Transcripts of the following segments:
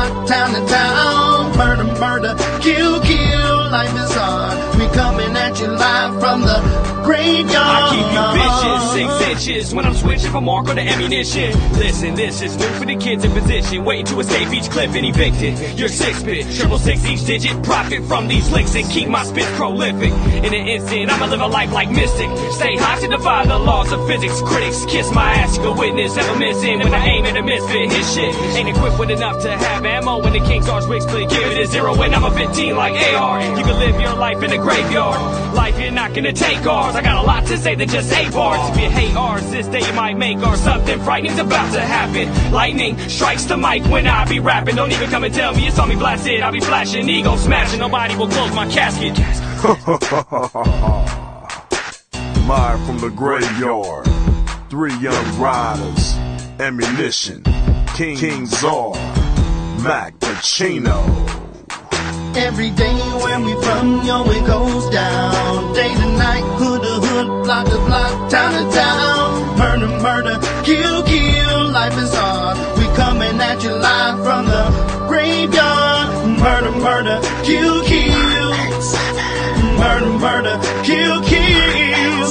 block, town to town. Murder, murder, kill, kill, life is hard. We coming at you live from the graveyard. I keep you vicious, 6 inches when I'm switching from mark on the ammunition. Listen, this is new for the kids in position, waiting to escape each clip and evicted. You're 6-bit, 666 each digit, profit from these licks and keep my spit prolific. In an instant, I'ma live a life like mystic. Stay high to defy the laws of physics. Critics kiss my ass, you can witness, ever missing when I aim at a misfit. His shit ain't equipped with enough to have ammo. When the King's Arch Rick split, give it a 0 when I'm a 15 like AR. You can live your life in a graveyard. Life, you're not gonna take ours. I got a lot to say than just 8 bars. If you hate ours, this day you might make ours. Something frightening's about to happen. Lightning strikes the mic when I be rapping. Don't even come and tell me you saw me blasted. I'll be flashing, ego smashing. Nobody will close my casket. Live from the graveyard, 3 young riders, ammunition, King Czar, Mac Pacino. Every day where we from, yo, it goes down. Day to night, hood to hood, block to block, town to town. Murder, murder, kill, kill, life is hard. We coming at you live from the graveyard. Murder, murder, kill, kill. Murder, murder, kill, kill.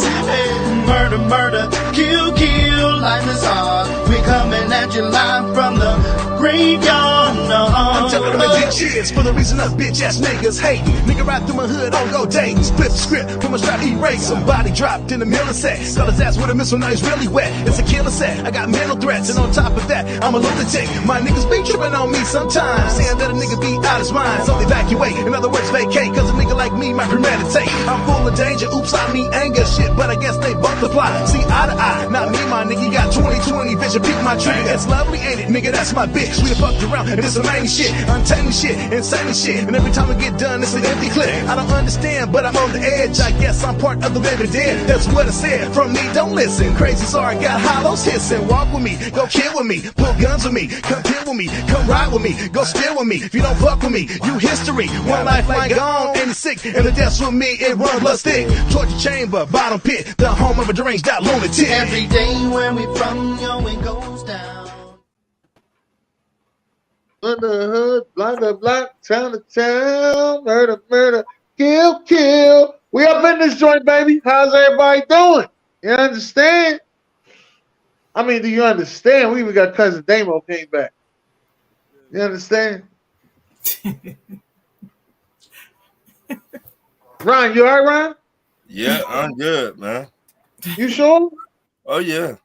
Murder, murder, kill, kill, life is hard. We coming at you live from the graveyard. No. I'm telling them I did cheers for the reason us bitch ass niggas hating. Nigga right through my hood on go dating. Split the script from a strap erase. Somebody dropped in the middle of set. Got his ass with a missile, now he's really wet. It's a killer set. I got mental threats, and on top of that, I'm a lunatic. My niggas be tripping on me sometimes, saying that a nigga be out his mind. So evacuate, in other words, vacate. Cause a nigga like me might premeditate. I'm full of danger, oops, I mean anger. Shit, but I guess they both apply. See eye to eye, not me, my nigga. Got 20/20 vision, peek my trigger. It's lovely, ain't it, nigga? That's my bitch. We done fucked around, and it's amazing shit, untaming shit, insane shit. And every time I get done, it's an empty clip. I don't understand, but I'm on the edge. I guess I'm part of the living dead. That's what I said. From me, don't listen. Crazy, sorry, got hollows hissing. Walk with me, go kill with me, pull guns with me, come kill with me, come ride with me, go steal with me. If you don't fuck with me, you history. One lifeline gone, ain't it sick? And the death's with me, it run blood stick. Torture chamber, bottom pit, the home of a deranged out lunatic. Every day where we from, yo, it goes down. Under the hood, block to block, town to town, murder, murder, kill, kill. We up in this joint, baby. How's everybody doing? You understand? I mean, do you understand? We even got cousin Damo came back. You understand? Ryan, you all right, Ryan? Yeah, I'm good, man. You sure? Oh yeah.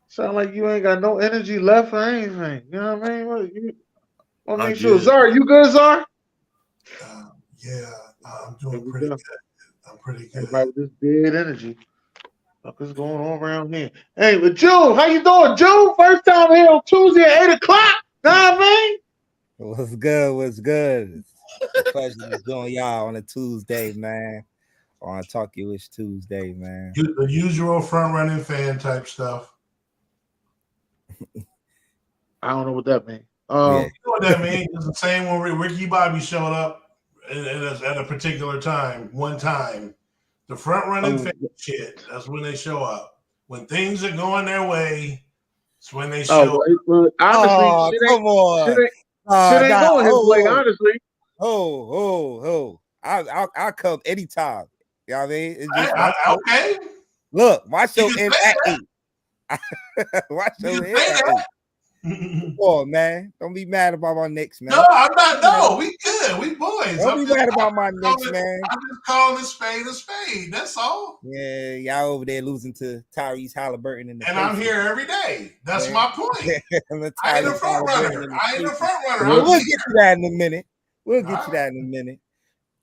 Sound like you ain't got no energy left for anything. You know what I mean? I'll make I'm sure. good. Zara, you good, Zara? Yeah, I'm doing pretty good. I'm pretty good. Everybody with this dead energy. What's going on around here? Hey, but June, how you doing, June? First time here on Tuesday at 8 o'clock. Know what I mean? What's good? What's good? It's a pleasure to join y'all on a Tuesday, man. On a Talk You Wish Tuesday, man. The usual front running fan type stuff. I don't know what that means. You know what that means? It's the same when Ricky Bobby showed up at a particular time. One time, the front running fan shit. That's when they show up. When things are going their way, it's when they show up. Well, honestly, come on. Shit ain't going his way, honestly. I'll come anytime. You know what I mean? It's just okay. Look, my show ends at 8. My show ends at 8. Come on, man. Don't be mad about my Knicks, man. No, I'm not. No, we good. We boys. Don't be mad about my Knicks, man. I'm just calling a spade. That's all. Yeah, y'all over there losing to Tyrese Halliburton in the and I'm here every day. That's my point. I ain't a front runner. We'll get to that in a minute.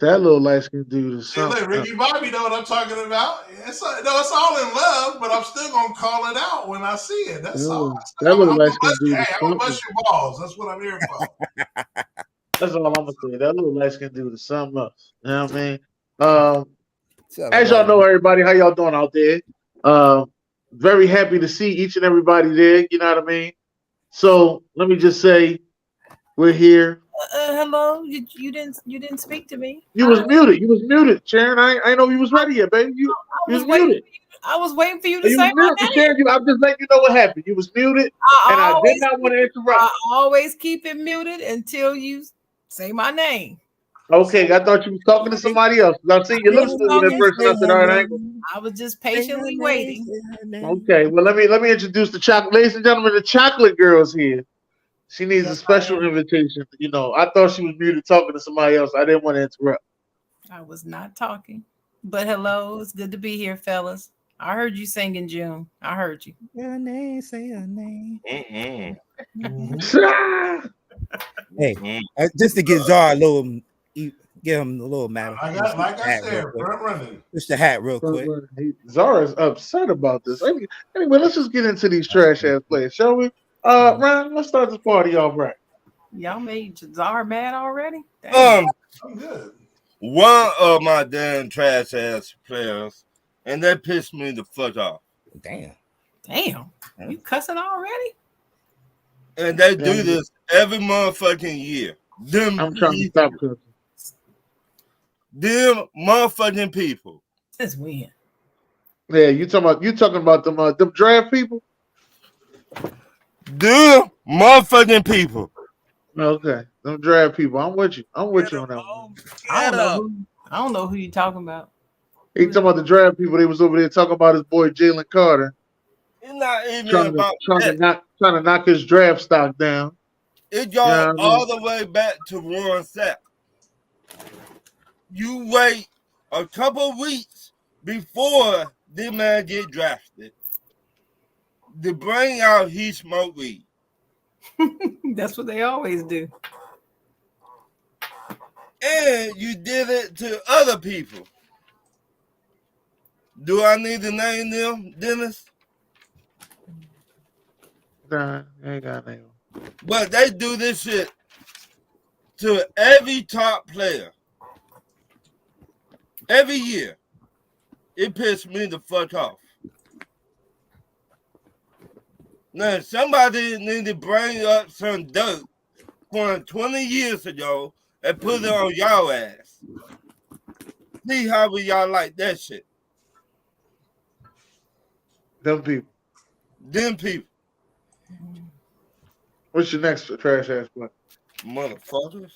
That little light skin dude is something. Hey, look, Ricky Bobby know what I'm talking about. It's all in love, but I'm still gonna call it out when I see it. That's all. That little light skin dude. Hey, I'm gonna bust your balls. That's what I'm here for. That's all I'm gonna say. That little light skin dude is something else. You know what I mean? As y'all know, everybody, how y'all doing out there? Very happy to see each and everybody there. You know what I mean? So let me just say, we're here. Hello, you didn't speak to me. You was muted. You was muted, Sharon. I know you was ready yet, baby. You was muted. I was waiting for you to You say was my muted. name. I'm just letting you know what happened. You was muted, and I did not want to interrupt. I always keep it muted until you say my name. Okay, I thought you was talking to somebody else. I see your lips moving at first, and I said, "All right, I ain't gonna." I was just patiently waiting. Okay, well let me introduce the chocolate, ladies and gentlemen. The chocolate girl's here. She needs a special invitation. You know, I thought she was muted talking to somebody else. I didn't want to interrupt. I was not talking, but hello, it's good to be here, fellas. I heard you sing in June. I heard you. Your name, say your name. Hey, just to get Zara a little, give him a little matter. Like I said, front running. Push the hat real quick. Zara's upset about this. Anyway, let's just get into these trash ass players, shall we? Ryan, let's start this party off right. Y'all made Zara mad already? I'm good. One of my damn trash ass players, and that pissed me the fuck off. Damn, you cussing already? And they do this every motherfucking year. I'm trying to stop cussing. Them motherfucking people. Since when? Yeah, you talking about them draft people? Them motherfucking people. Okay, them draft people. I'm with you. I'm with you on that one. I don't know who you talking about. He talking about the draft people. They was over there talking about his boy Jalen Carter. It's not even trying to knock his draft stock down. It goes all the way back to Warren Sapp. You wait a couple weeks before this man get drafted to bring out he smoke weed. That's what they always do. And you did it to other people. Do I need to name them, Dennis? Nah, I ain't got name. But they do this shit to every top player. Every year. It pissed me the fuck off. Now, somebody need to bring up some dirt from 20 years ago and put it on y'all ass. See how y'all like that shit. Them people. What's your next trash ass play? Motherfuckers.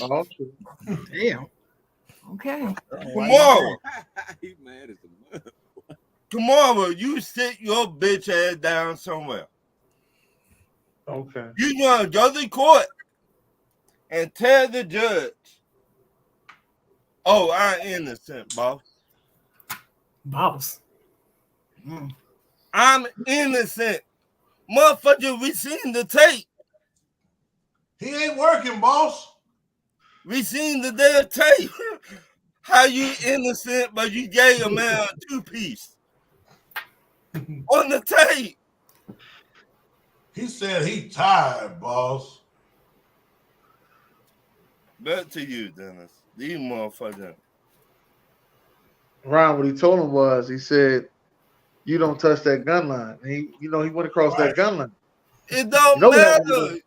Oh, true. Damn. Okay. Tomorrow. Tomorrow, you sit your bitch ass down somewhere. Okay. You gonna go to court and tell the judge, "Oh, I'm innocent, boss." Boss. I'm innocent. Motherfucker, we seen the tape. He ain't working, boss. We seen the damn tape. How you innocent, but you gave a man a 2-piece on the tape. He said he tired, boss. Back to you, Dennis. These motherfuckers. Ron, what he told him was, he said, "You don't touch that gun line." And he went across that gun line. It don't matter.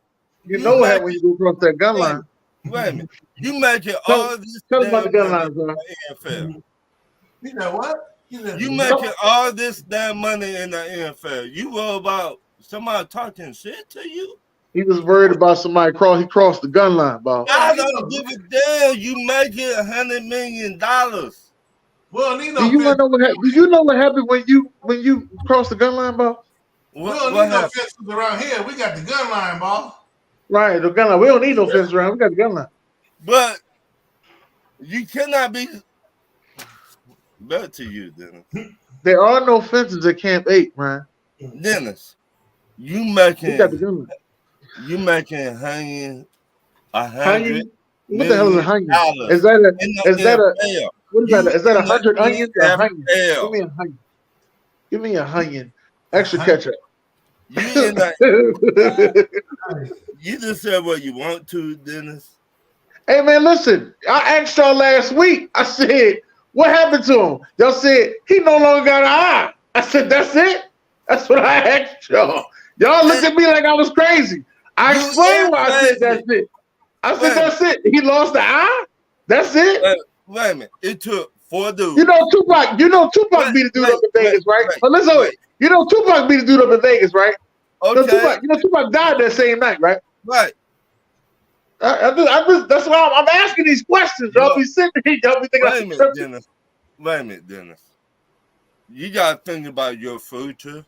You know what happened when you go across that gun line. Wait a minute. You making Tell us about the gun money lines, in the NFL. You know what? You making all this damn money in the NFL. You worry about somebody talking shit to you? He was worried about somebody he crossed the gun line, boss. I don't give a damn. You making $100 million. Well, Do you know what happened? Do you know what happened when you crossed the gun line, boss? We don't need no fences around here. We got the gun line, boss. Right, the gun line. We don't need no fence around. We got the gun line. But you cannot be. Back to you, Dennis. There are no fences at Camp 8, man. Dennis, you making. We got the gun line. You making hanging $100 What the hell is a hanging? Is that a what is that? Is that 100 onions or a hanging? Give me a hanging. Give me a hanging. Extra ketchup. You just said what you want to, Dennis. Hey man, listen. I asked y'all last week. I said, what happened to him? Y'all said he no longer got an eye. I said, that's it. That's what I asked y'all. Y'all looked at me like I was crazy. I explained why I said that's it. I said that's it. He lost the eye. That's it. Wait a minute. It took 4 dudes. You know Tupac beat the dude up in Vegas, right? But listen, you know Tupac beat the dude up in Vegas, right? Okay. Tupac died that same night, right? Right. That's why I'm asking these questions. Y'all be sitting here, y'all be thinking. Wait a minute, Dennis. You gotta think about your future.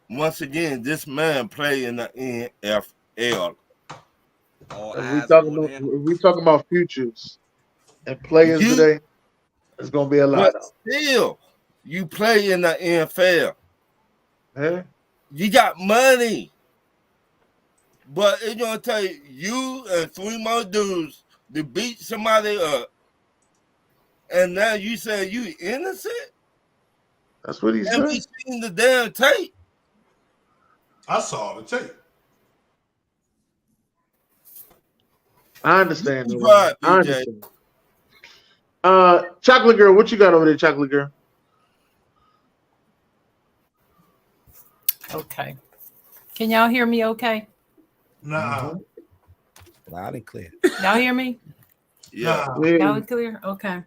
Once again, this man played in the NFL. If we talking about futures and players today, it's gonna be a lot. But still, you play in the NFL. Yeah. You got money. But it's gonna take you and 3 more dudes to beat somebody up. And now you say you innocent? That's what he said. And we seen the damn tape. I saw the tape. I understand. Right, I understand. Chocolate Girl, what you got over there, Chocolate Girl? Okay. Can y'all hear me okay? Nah. Loud and clear. Y'all hear me? Yeah. Loud and clear? Okay.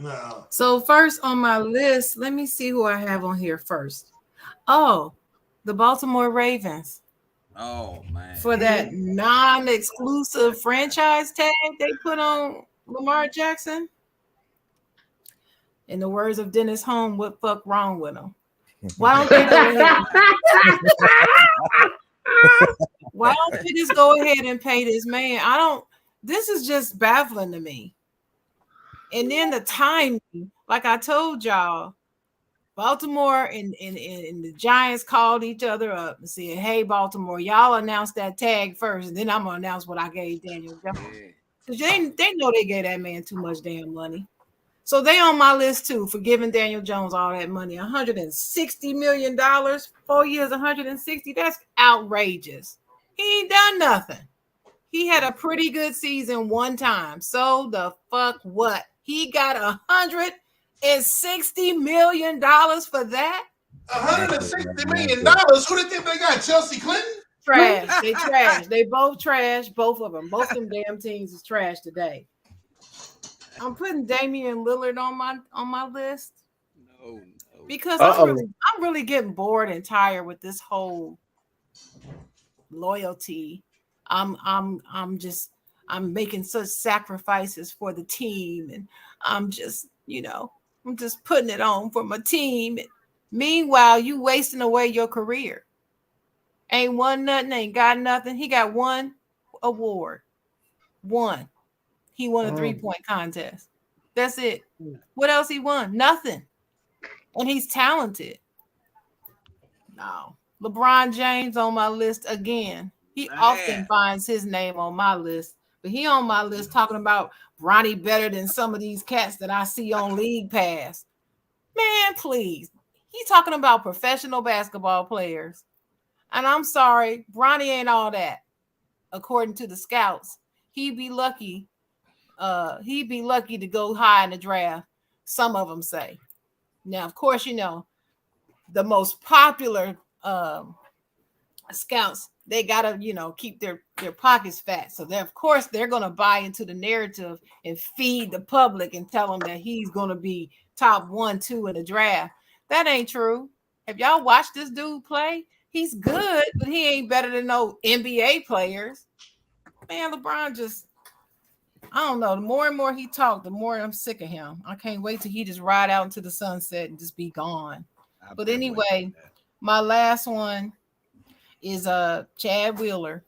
No. So first on my list, let me see who I have on here first. Oh, the Baltimore Ravens. Oh man. For that non-exclusive franchise tag they put on Lamar Jackson. In the words of Dennis Holm, what fuck wrong with him? Why don't they go ahead? Why don't you just go ahead and pay this man? This is just baffling to me. And then the timing, like I told y'all, Baltimore and the Giants called each other up and said, hey, Baltimore, y'all announced that tag first, and then I'm going to announce what I gave Daniel Jones. Because they know they gave that man too much damn money. So they on my list, too, for giving Daniel Jones all that money. $160 million, 4 years, 160. That's outrageous. He ain't done nothing. He had a pretty good season one time. So the fuck what? He got $160 million for that? $160 million? Who did they got? Chelsea Clinton? Trash. They trash. They both trash. Both of them. Both them damn teams is trash today. I'm putting Damian Lillard on my list. No. Because I'm really getting bored and tired with this whole loyalty. I'm making such sacrifices for the team, and I'm just putting it on for my team. Meanwhile, you wasting away your career. Ain't won nothing, ain't got nothing. He got one award. One. He won a 3-point contest. That's it. What else he won? Nothing. And he's talented. No. LeBron James on my list again. He often finds his name on my list, but he on my list talking about Bronny better than some of these cats that I see on League Pass. Man, please. He's talking about professional basketball players. And I'm sorry, Bronny ain't all that. According to the scouts, he'd be lucky to go high in the draft. Some of them say. Now, of course, the most popular scouts, they gotta keep their pockets fat, so they're gonna buy into the narrative and feed the public and tell them that he's gonna be top 1, 2 in the draft. That ain't true. Have y'all watched this dude play? He's good, but he ain't better than no NBA players. Man, LeBron just, I don't know, the more and more he talked, the more I'm sick of him. I can't wait till he just ride out into the sunset and just be gone. But anyway, my last one is Chad Wheeler.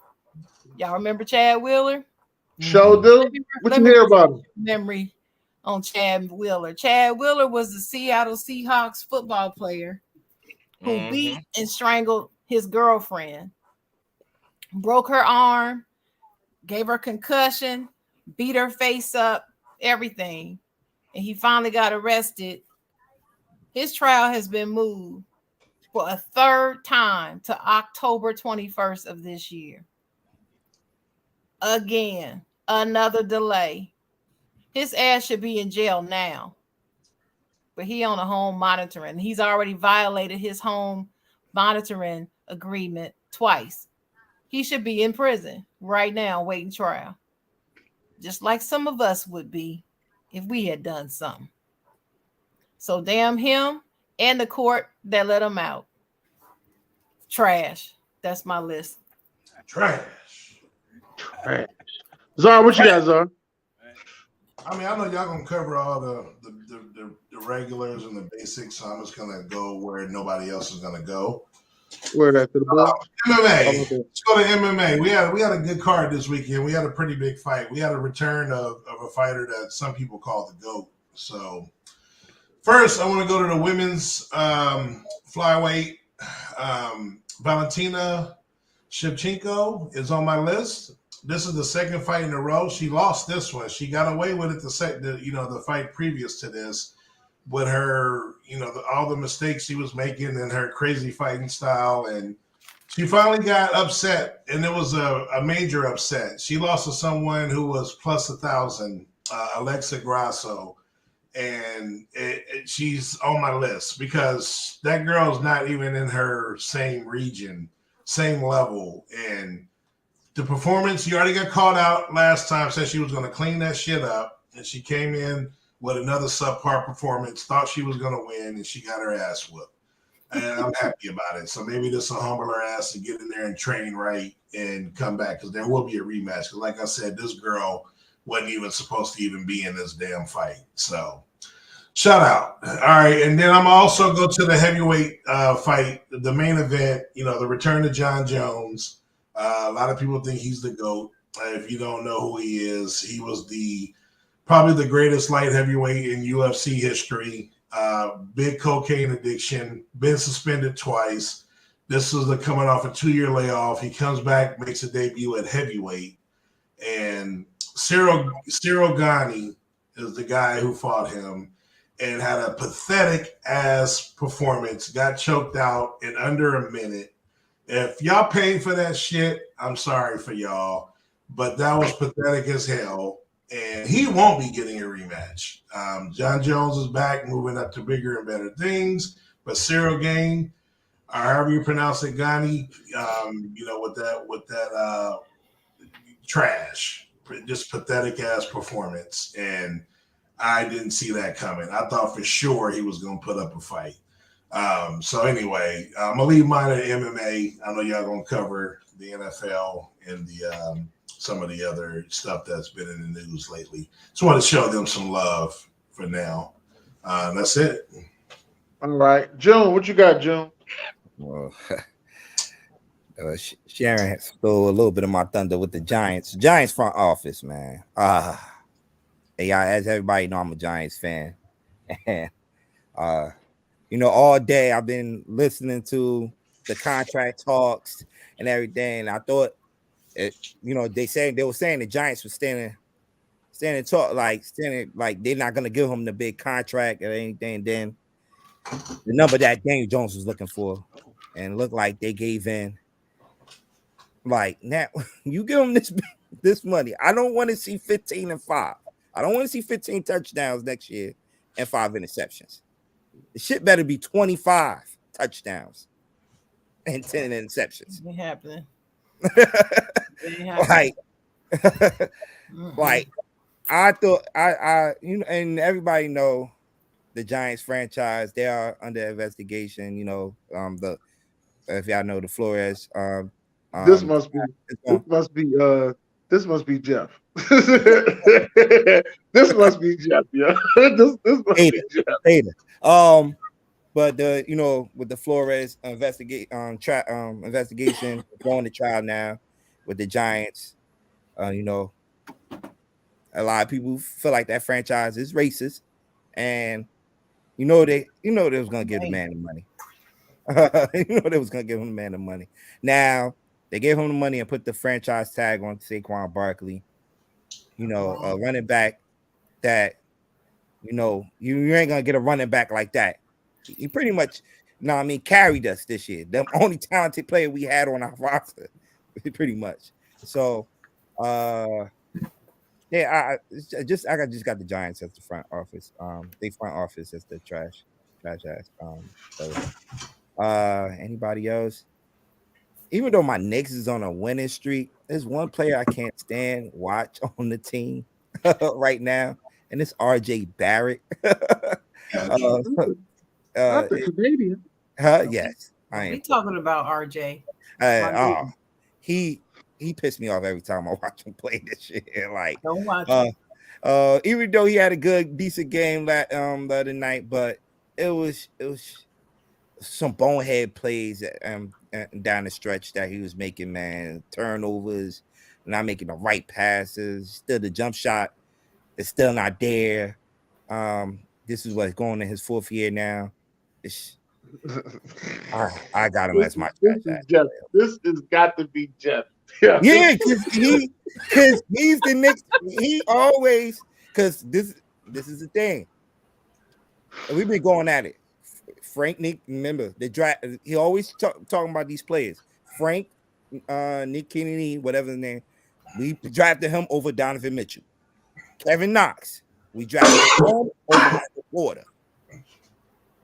Y'all remember Chad Wheeler? Sure do. What you hear about him? Memory on Chad Wheeler. Chad Wheeler was the Seattle Seahawks football player who beat and strangled his girlfriend, broke her arm, gave her concussion, beat her face up, everything. And he finally got arrested. His trial has been moved for a third time to October 21st of this year. Again, another delay. His ass should be in jail now. But he on a home monitoring. He's already violated his home monitoring agreement twice. He should be in prison right now waiting trial. Just like some of us would be. if we had done something. So damn him and the court that let him out. Trash. That's my list. Trash. Zara, what you got, Zara? I mean, I know y'all gonna cover all the regulars and the basics, so I'm just gonna go where nobody else is gonna go. Where that to the ball? MMA. Let's go to MMA. We had a good card this weekend. We had a pretty big fight. We had a return of a fighter that some people call the GOAT. So first, I want to go to the women's flyweight. Valentina Shevchenko is on my list. This is the second fight in a row. She lost this one. She got away with it the fight previous to this, with her, all the mistakes she was making and her crazy fighting style. And she finally got upset, and it was a major upset. She lost to someone who was plus 1,000, Alexa Grasso. And she's on my list because that girl's not even in her same region, same level. And the performance, you already got called out last time, said she was going to clean that shit up. And she came in with another subpar performance, thought she was going to win, and she got her ass whooped. And I'm happy about it. So maybe this will humble her ass to get in there and train right and come back, because there will be a rematch. Because like I said, this girl wasn't even supposed to even be in this damn fight. So shout out. All right. And then I'm also go to the heavyweight fight, the main event, the return of John Jones. A lot of people think he's the GOAT. If you don't know who he is, he was probably the greatest light heavyweight in UFC history. Big cocaine addiction, been suspended twice. This was coming off a 2-year layoff. He comes back, makes a debut at heavyweight. And Cyril Gane is the guy who fought him and had a pathetic ass performance, got choked out in under a minute. If y'all paid for that shit, I'm sorry for y'all, but that was pathetic as hell. And he won't be getting a rematch. John Jones is back, moving up to bigger and better things. But Cyril Gane, or however you pronounce it, Gane, with that trash, just pathetic ass performance. And I didn't see that coming. I thought for sure he was going to put up a fight. So anyway, I'm going to leave mine at MMA. I know y'all going to cover the NFL and the some of the other stuff that's been in the news lately. Just want to show them some love for now. That's it. All right. June, what you got, June? Well, Sharon stole a little bit of my thunder with the Giants. Giants front office, man. Hey, as everybody know, I'm a Giants fan. And, all day I've been listening to the contract talks and everything. And I thought, they were saying the Giants were standing like they're not gonna give him the big contract or anything. Then the number that Daniel Jones was looking for, and looked like they gave in. Like, now you give him this money. I don't want to see 15-5. I don't want to see 15 touchdowns next year and 5 interceptions. The shit better be 25 touchdowns and 10 interceptions. Ain't happening. Like I thought and everybody know the Giants franchise, they are under investigation. If y'all know the Flores, this must be Jeff. This must be Jeff, yeah. This must be Jeff. But with the Flores investigation going to trial now with the Giants, a lot of people feel like that franchise is racist, and they was gonna give the man the money. They was gonna give him the man the money. Now they gave him the money and put the franchise tag on Saquon Barkley. A running back that you ain't gonna get a running back like that. He pretty much, carried us this year. The only talented player we had on our roster, pretty much. So, I just got the Giants as the front office. They front office as the trash ass. Anybody else? Even though my Knicks is on a winning streak, there's one player I can't watch on the team right now, and it's RJ Barrett. Not the Canadian. Yes, I Don't am. be talking about RJ. Oh, he pissed me off every time I watch him play this shit. Like, Don't watch it. Even though he had a decent game the other night, but it was some bonehead plays down the stretch that he was making, man. Turnovers, not making the right passes. Still, the jump shot is still not there. This is what's going in his 4th year now. I got him as my trash. This has got to be Jeff. Yeah, because he's the next. He always this is the thing. We've been going at it. Frank Nick, remember the draft. He always talking about these players. Frank, Nick Kennedy, whatever the name. We drafted him over Donovan Mitchell. Kevin Knox, we drafted him over Michael Porter.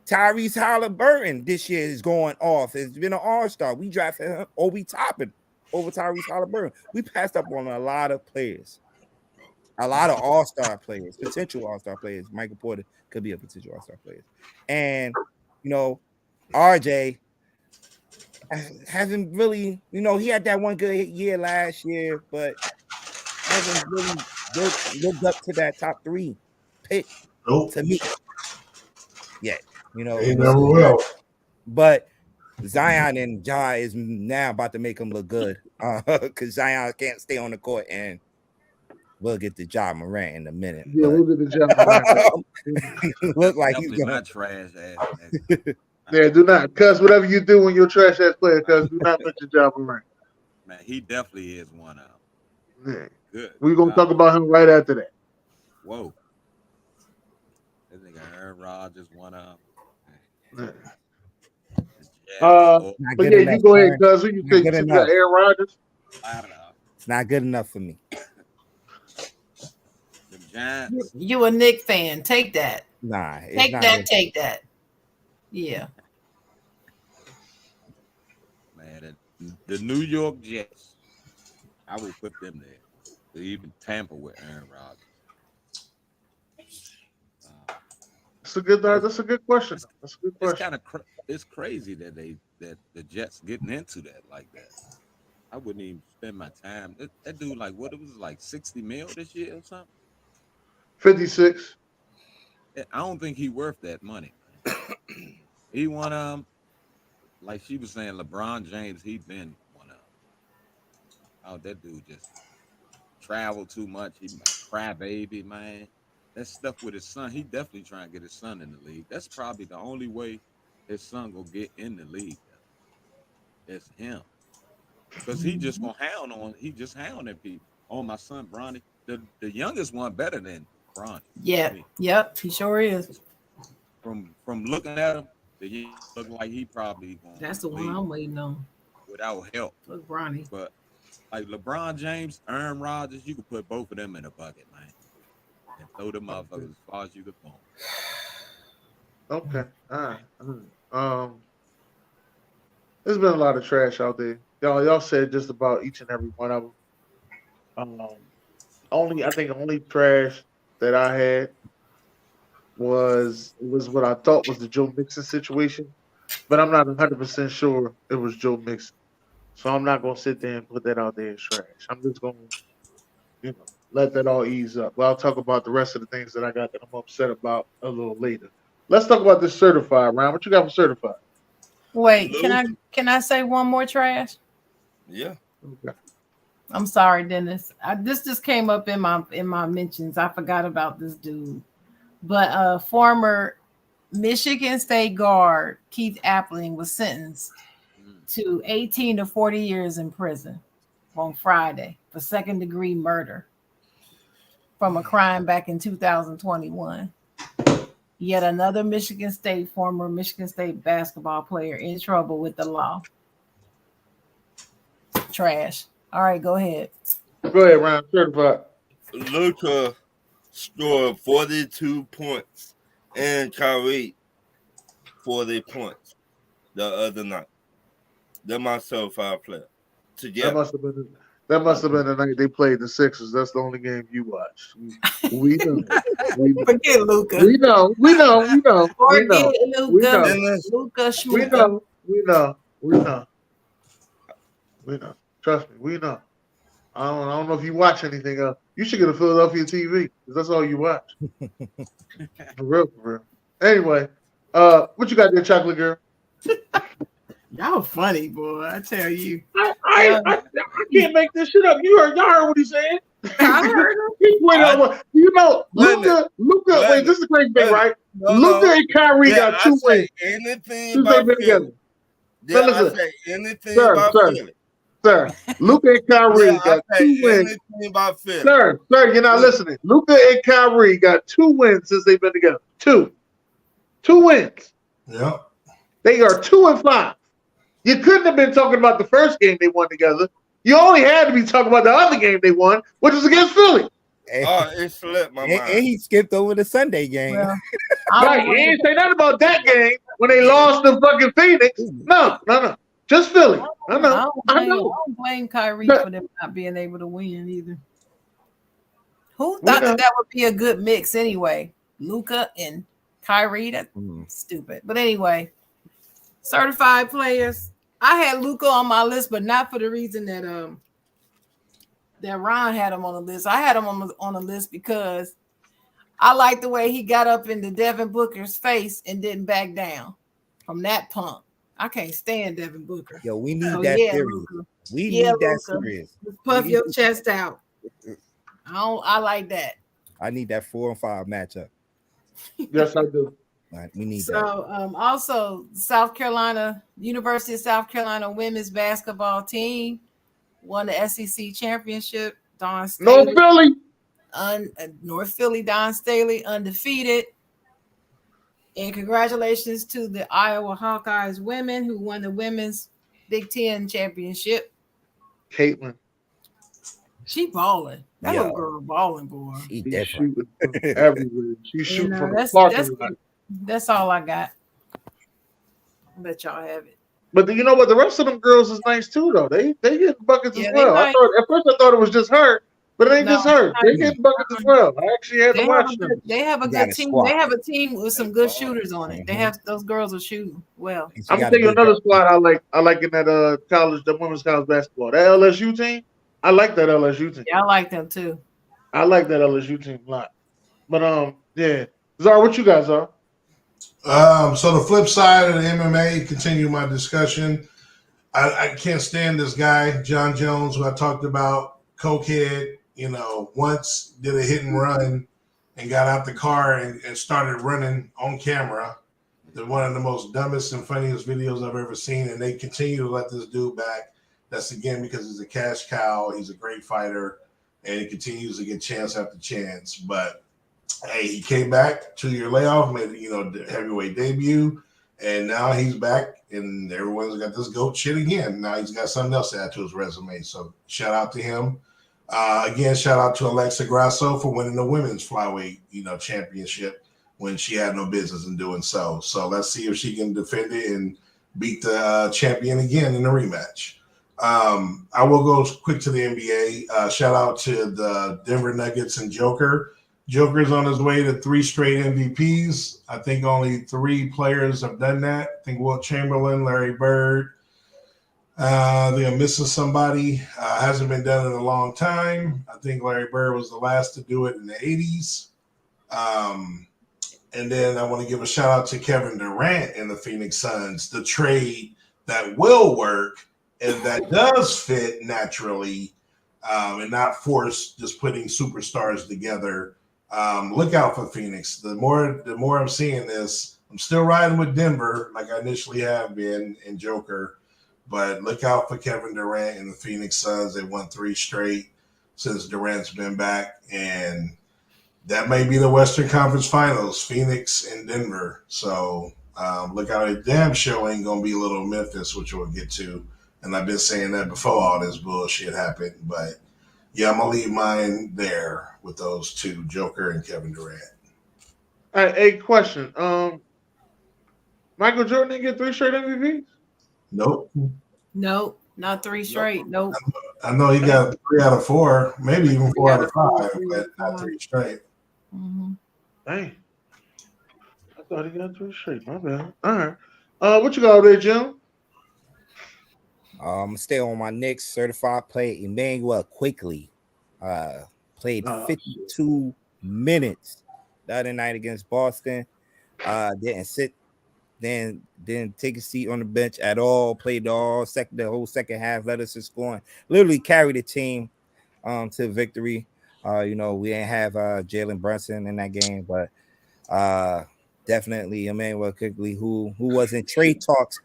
Tyrese Halliburton this year is going off. It's been an all-star. We drafted him, or we topping over Tyrese Halliburton. We passed up on a lot of players, a lot of all-star players, potential all-star players. Michael Porter could be a potential all-star player. And, RJ hasn't really, he had that one good year last year, but hasn't really lived up to that top 3 pick to me yet. He never will. But Zion and Ja is now about to make him look good because Zion can't stay on the court, and we'll get to Ja Morant in a minute. Yeah, we'll get to Ja Morant. Look like he's not trash ass. Yeah, do not cuss whatever you do when you're a trash ass player, cuz do not mention Ja Morant. Man, he definitely is one of them. Yeah. Good. We're gonna talk about him right after that. Whoa. This nigga Aaron Rodgers one of them. But yeah, you go ahead, cuz. Who you think? You got Aaron Rodgers? I don't know. It's not good enough for me. The Giants. You a Nick fan? Take that. Nah, take that. Take that. Yeah. Man, the New York Jets. I will put them there. They even tamper with Aaron Rodgers. That's a good question. That's a good question. It's kind of it's crazy that the Jets getting into that like that. I wouldn't even spend my time. That dude, like, what it was like 60 mil this year or something. 56. I don't think he worth that money. He won like she was saying, LeBron James. He been one of. Oh, that dude just traveled too much. He crybaby, man. That stuff with his son, he definitely trying to get his son in the league. That's probably the only way his son gonna get in the league. It's him. Because he just gonna hound on, he just hounding people. Oh, my son, Bronny. The youngest one better than Bronny. Yeah, yep, he sure is. From looking at him, he look like he probably gonna That's the one I'm waiting on. Without help. Look, Bronny. But like LeBron James, Aaron Rodgers, you could put both of them in a bucket, man. And throw them motherfuckers as far as you could throw them. Okay. All right. There's been a lot of trash out there. Y'all said just about each and every one of them. I think the only trash that I had was what I thought was the Joe Mixon situation, but I'm not 100% sure it was Joe Mixon. So I'm not gonna sit there and put that out there as trash. I'm just gonna, let that all ease up. Well, I'll talk about the rest of the things that I got that I'm upset about a little later. Let's talk about this certified round. What you got for certified? Wait, can I say one more trash? Yeah. Okay. I'm sorry, Dennis. This just came up in my mentions. I forgot about this dude. But former Michigan State guard Keith Appling was sentenced to 18 to 40 years in prison on Friday for second-degree murder from a crime back in 2021. Yet another former Michigan State basketball player in trouble with the law. Trash. All right, go ahead. Go ahead, Ryan. Certified. Luka scored 42 points and Kyrie 40 points the other night. They're my certified player. That must have been That must have been the night they played the Sixers. That's the only game you watched. We know. We know. Forget Luca. We know. We know. We know. We Forget know. We Luca. know. Luca We Schmuka. know. We know. We know. We know. Trust me. We know. I don't know if you watch anything else. You should get a Philadelphia TV because that's all you watch. For real, for real. Anyway, what you got there, chocolate girl? Y'all funny, boy. I tell you. I can't make this shit up. Y'all heard what he said. I heard him. He went on. You know, Luka. Wait, this is the crazy thing, right? Luka and Kyrie got 2 wins. Anything since they've been together. Yeah, Now I listen, say anything about Philly. Sir, Luka and Kyrie Yeah, got I say 2 wins. anything about Philly. Sir, you're not listening. Luka and Kyrie got 2 wins since they've been together. 2 wins. Yep. They are 2-5. You couldn't have been talking about the first game they won together. You only had to be talking about the other game they won, which is against Philly. Oh, it slipped my mind. And he skipped over the Sunday game. Well, Right, he ain't say nothing about that game when they lost to fucking Phoenix. No. Just Philly. I know. I don't blame Kyrie for them not being able to win either. Who thought that would be a good mix anyway? Luka and Kyrie. That's stupid. But anyway, certified players. I had Luka on my list, but not for the reason that that Ron had him on the list. I had him on the list because I like the way he got up into Devin Booker's face and didn't back down from that punk. I can't stand Devin Booker. Yo, we need that series. Luka. We need that series. Puff your chest out. I like that. I need that 4 and 5 matchup. Yes, I do. We need that. So also South Carolina, University of South Carolina women's basketball team won the SEC championship. Don Staley, North Philly, Don Staley undefeated. And congratulations to the Iowa Hawkeyes women who won the women's Big Ten championship. Caitlin. She balling. That little girl balling, boy. She different. Everywhere. She shooting from the parking lot. That's all I got. I'll let y'all have it. But you know what? The rest of them girls is nice too, though. They get buckets as well. Nice. At first I thought it was just her, but it ain't just her. They get buckets as well. I actually had to watch them. They have a good team. They have a team with some good shooters on it. They have those girls are shooting well. I'm gonna tell you another squad I like in that college, the women's college basketball. That LSU team. I like that LSU team. Yeah, I like them too. I like that LSU team a lot. But yeah. Zara, what you guys are? So the flip side of the MMA, continue my discussion. I can't stand this guy, John Jones, who I talked about, cokehead, once did a hit and run and got out the car and started running on camera. One of the most dumbest and funniest videos I've ever seen, and they continue to let this dude back. That's again because he's a cash cow. He's a great fighter, and he continues to get chance after chance. But hey, he came back 2-year layoff, made heavyweight debut, and now he's back, and everyone's got this GOAT shit again. Now he's got something else to add to his resume. So shout out to him. Again, shout out to Alexa Grasso for winning the women's flyweight, championship when she had no business in doing so. So let's see if she can defend it and beat the champion again in the rematch. I will go quick to the NBA. Shout out to the Denver Nuggets and Joker. Joker's on his way to 3 straight MVPs. I think only 3 players have done that. I think Wilt Chamberlain, Larry Bird. I think I'm missing somebody. Hasn't been done in a long time. I think Larry Bird was the last to do it in the 80s. And then I want to give a shout out to Kevin Durant and the Phoenix Suns, the trade that will work and that does fit naturally and not force just putting superstars together. Look out for Phoenix. The more I'm seeing this, I'm still riding with Denver like I initially have been in Joker, but look out for Kevin Durant and the Phoenix Suns. They won 3 straight since Durant's been back, and that may be the Western Conference Finals, Phoenix and Denver. So look out. A damn show ain't going to be Lil Memphis, which we'll get to, and I've been saying that before all this bullshit happened, but yeah, I'm going to leave mine there with those 2, Joker and Kevin Durant. All right, a question. Michael Jordan didn't get 3 straight MVPs? Nope. Nope, not 3 straight. Nope. I know he got 3 out of 4, maybe even 4 out of 5, three but out of not 3 straight. Mm-hmm. Dang. I thought he got 3 straight. My bad. All right. What you got over there, Jim? I'm gonna stay on my Knicks certified player Emmanuel quickly. Played Oh, shit. 52 minutes the other night against Boston. Didn't sit, then didn't take a seat on the bench at all. Played the whole second half. Let us just scoring. Literally carried the team to victory. We didn't have Jalen Brunson in that game, but definitely Emmanuel quickly, who was in trade talks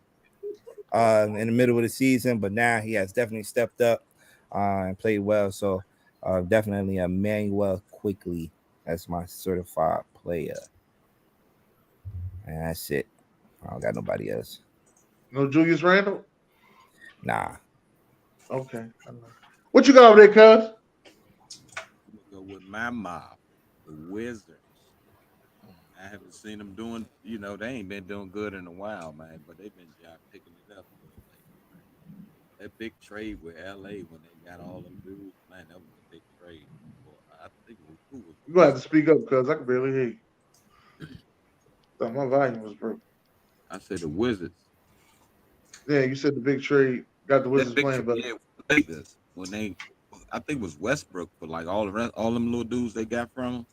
in the middle of the season, but now he has definitely stepped up and played well. So definitely Emmanuel quickly as my certified player. And that's it. I don't got nobody else. No Julius Randle? Nah. Okay. What you got over there, cuz? I'm gonna go with my mob, the Wizards. I haven't seen them doing, they ain't been doing good in a while, man, but they've been picking it up a little lately, man. That big trade with LA when they got all them dudes, man, that was a big trade. Well, I think it was who was You gonna have to Westbrook. speak up, cuz I can barely hear you. Thought my volume was broke. I said the Wizards. Yeah, you said the big trade got the That Wizards big playing trade, better. yeah, Lakers when they, I think it was Westbrook for like all the rest, all them little dudes they got from them,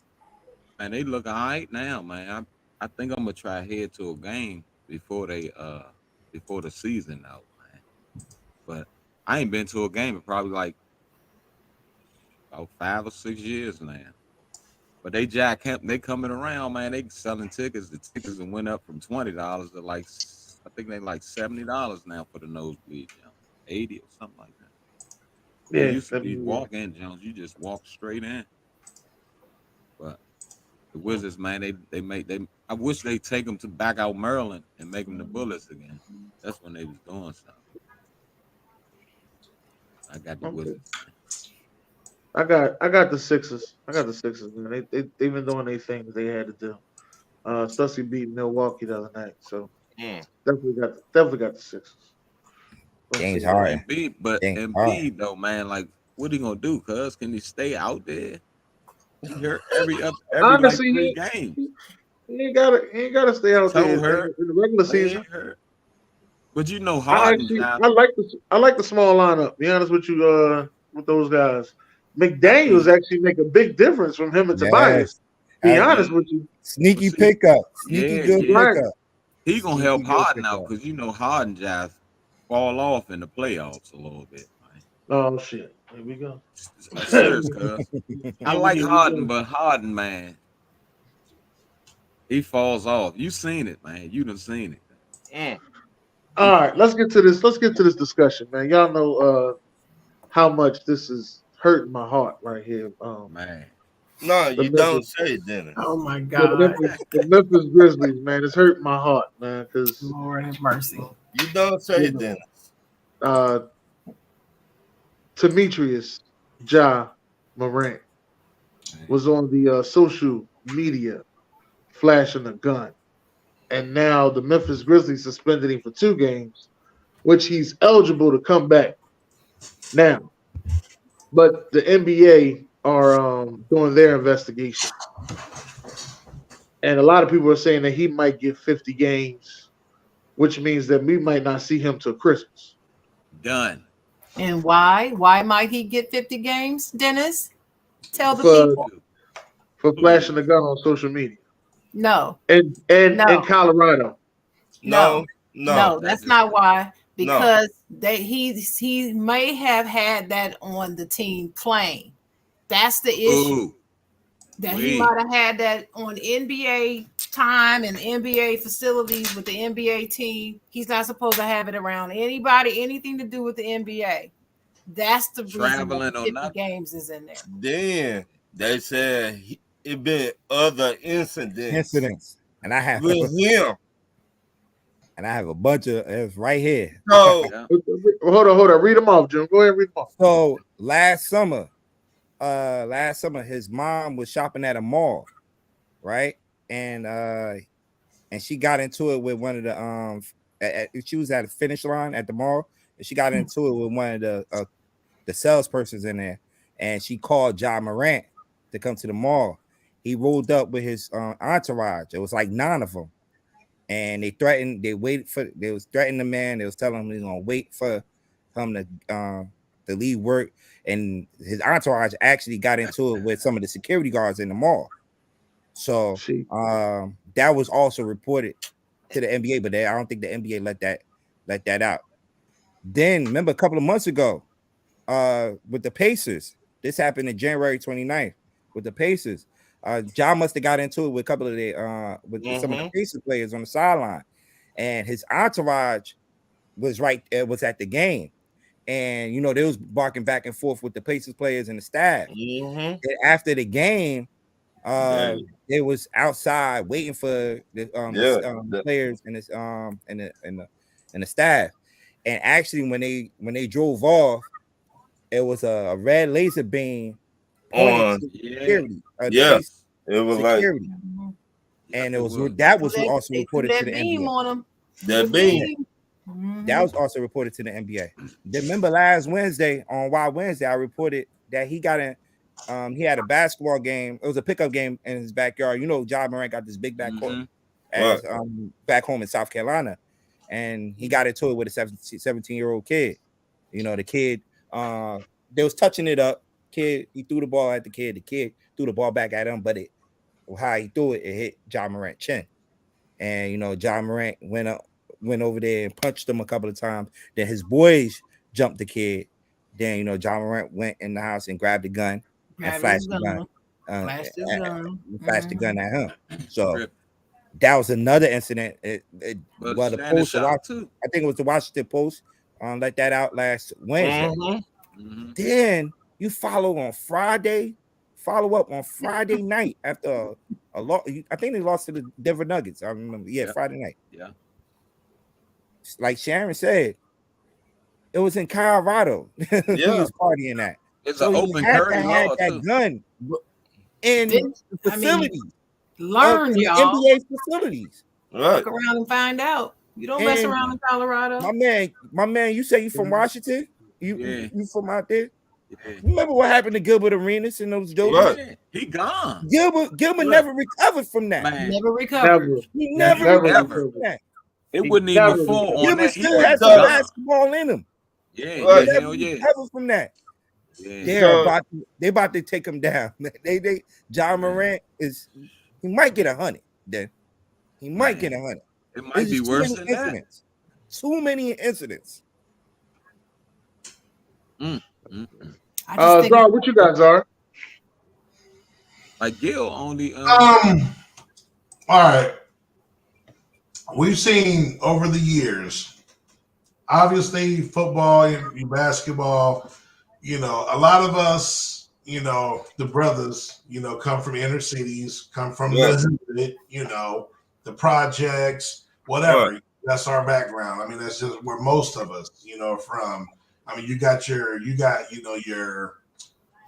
and they look all right now, man. I think I'm gonna try to head to a game before the season out, man. But I ain't been to a game in probably like about 5 or 6 years now. But they coming around, man. They selling tickets. The tickets have went up from $20 to like I think they like $70 now for the nosebleed, Jones. 80 or something like that. It Yeah, used to be walk in, Jones. You just walk straight in. But the Wizards, man, they make they. I wish they take them to back out Maryland and make them the Bullets again. That's when they was doing something. I got the okay. Wizards. I got the Sixers. I got the Sixers, man. They've been doing their things they had to do. Especially beat Milwaukee the other night. So definitely got the Sixers. Let's James see. Harden. James Harden. Embiid though, man, like what he gonna do? Cuz can he stay out there? He hurt every like Honestly, 3 games. he ain't gotta stay out there Toe in hurt, the regular season. leg hurt. But I Harden, actually Josh, I like the small lineup. Be honest with you, with those guys. I McDaniels think actually make a big difference from him and Tobias. Yes. Be Uh, honest yeah. with you, But sneaky see, pickup. Sneaky yeah, good yeah. right? pickup. He gonna Sneaky help good Harden out pickup. because Harden just fall off in the playoffs a little bit, man. Oh shit! Here we go. I'm serious, cuz. I Here like we Harden, go. but Harden, man, he falls off. You seen it, man. You done seen it. All right, let's get to this. Let's get to this discussion, man. Y'all know how much this is hurting my heart right here. Man. No, The you don't Memphis, say, Dennis. Oh my the God. Memphis, the Memphis Grizzlies, man. It's hurting my heart, man, because Lord have mercy. You don't say, you know, Dennis. uh, Demetrius Ja Morant Man. was on the social media flashing a gun, and now the Memphis Grizzlies suspended him for 2 games, which he's eligible to come back now. But the NBA are doing their investigation, and a lot of people are saying that he might get 50 games, which means that we might not see him till Christmas Done. And why? Why might he get 50 games, Dennis? Tell the for people. for flashing a gun on social media No, and no, Colorado. No, no, no, no. That's not why. no. Because he may have had that on the team playing. That's the issue. Ooh. That he Wait. might have had that on NBA time and NBA facilities with the NBA team. He's not supposed to have it around anybody, anything to do with the NBA. That's the reason that Traveling the or 50 nothing. games is in there. Then they said it been other Incidents. And I have with him. a bunch of it's right here. So Yeah. Hold on. Read them off, Jim. Go ahead and read them off. So last summer, his mom was shopping at a mall, right? And she got into it with one of the she was at a finish line at the mall, and she got into it with one of the salesperson's in there, and she called Ja Morant to come to the mall. He rolled up with his entourage. It was like 9 of them, and they threatened. They was threatening the man. They was telling him he's gonna wait for him to leave work, and his entourage actually got into it with some of the security guards in the mall. So that was also reported to the NBA, but I don't think the NBA let that out. Then remember a couple of months ago, with the Pacers, this happened in January 29th with the Pacers. Ja must have got into it with a couple of the some of the Pacers players on the sideline, and his entourage was at the game, and they was barking back and forth with the Pacers players and the staff. And after the game, they was outside waiting for the players and the staff. And actually, when they drove off, it was a red laser beam pointed to security. It was security. And that was also reported to the beam NBA. on them. That beam. That was also reported to the NBA. Remember last Wednesday on Wild Wednesday, I reported that he got he had a basketball game. It was a pickup game in his backyard. Ja Morant got this big backcourt back home in South Carolina, and he got into it with a 17-year-old kid. The kid, they was touching it up. Kid, he threw the ball at the kid. The kid threw the ball back at him, but how he threw it, it hit Ja Morant's chin. And Ja Morant went over there and punched him a couple of times. Then his boys jumped the kid. Then Ja Morant went in the house and grabbed the gun and flashed the gun. Flashed the gun at him. So that was another incident. Well, the Post, I think it was the Washington Post, let that out last Wednesday. Then you follow up on Friday night after a lot. I think they lost to the Denver Nuggets. I remember. Yeah, Friday night. Yeah. Like Sharon said, it was in Colorado. He was partying at. It's an open carry law that gun in facilities. Learn, y'all. NBA facilities. Look around and find out. You don't mess around in Colorado. My man, you say you from Washington? You from out there? Yeah. Remember what happened to Gilbert Arenas and those jokers? He gone. Gilbert never recovered from that. Man. Never recovered. He never recovered from that. It wouldn't even fall on Gilbert that. Still had some basketball in him. Yeah, hell yeah. Recovered from that. Yeah. They about to take him down. Ja Morant he might get 100. Then he might get 100. It might be worse than that. Too many incidents. Zara, what you got, Zara? Like Gil only. All right. We've seen over the years, obviously, football and basketball. A lot of us, the brothers, come from inner cities, come from the hood, the projects, whatever. Right. That's our background. I mean, that's just where most of us, from. I mean, you got your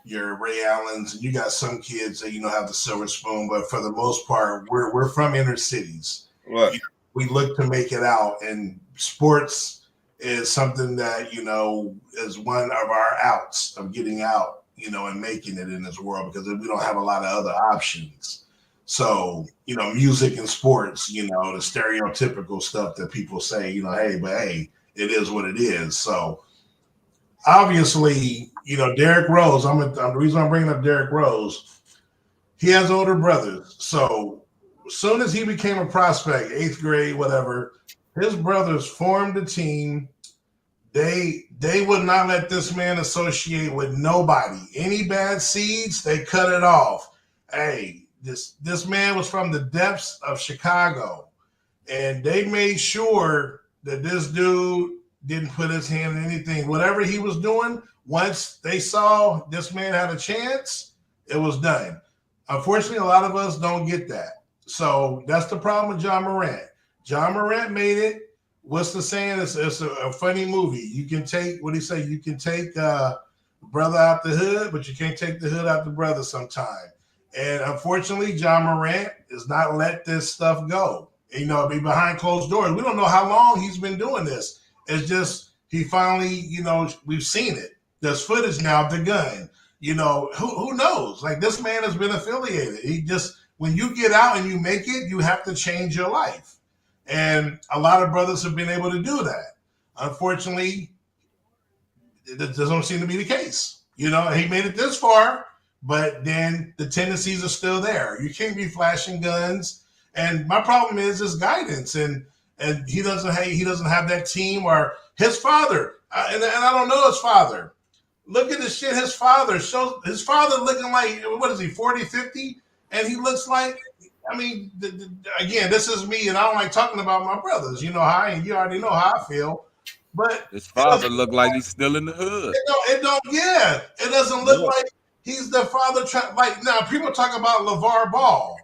Ray Allens, and you got some kids that have the silver spoon, but for the most part, we're from inner cities. Right. We look to make it out, and sports is something that is one of our outs of getting out, and making it in this world, because we don't have a lot of other options. So music and sports, the stereotypical stuff that people say, hey, it is what it is. So. Obviously, Derrick Rose. The reason I'm bringing up Derrick Rose, he has older brothers. So as soon as he became a prospect, 8th grade, whatever, his brothers formed a team. They would not let this man associate with nobody. Any bad seeds, they cut it off. Hey, this man was from the depths of Chicago, and they made sure that this dude didn't put his hand in anything. Whatever he was doing, once they saw this man had a chance, it was done. Unfortunately, a lot of us don't get that. So that's the problem with Ja Morant. Ja Morant made it. What's the saying? It's a funny movie. You can take, what do you say? You can take brother out the hood, but you can't take the hood out the brother sometime. And unfortunately, Ja Morant does not let this stuff go. Be behind closed doors. We don't know how long he's been doing this. It's just he finally, we've seen it. There's footage now of the gun. You know, who knows? Like, this man has been affiliated. He just, when you get out and you make it, you have to change your life. And a lot of brothers have been able to do that. Unfortunately, that doesn't seem to be the case. You know, he made it this far, but then the tendencies are still there. You can't be flashing guns. And my problem is guidance, and he doesn't have that team or his father. And I don't know his father. Look at the shit his father shows. His father looking like, what is he, 40, 50? And he looks like, I mean, again, this is me, and I don't like talking about my brothers. You know how, and you already know how I feel. But his father looked like he's still in the hood. It doesn't look like he's the father. Like, now, people talk about LeVar Ball,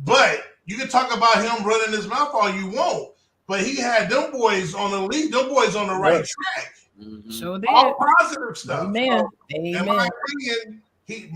but you can talk about him running his mouth all you want. But he had them boys on the lead, them boys on the right track. Mm-hmm. Sure did. All positive stuff. Amen. So, Amen. in my opinion,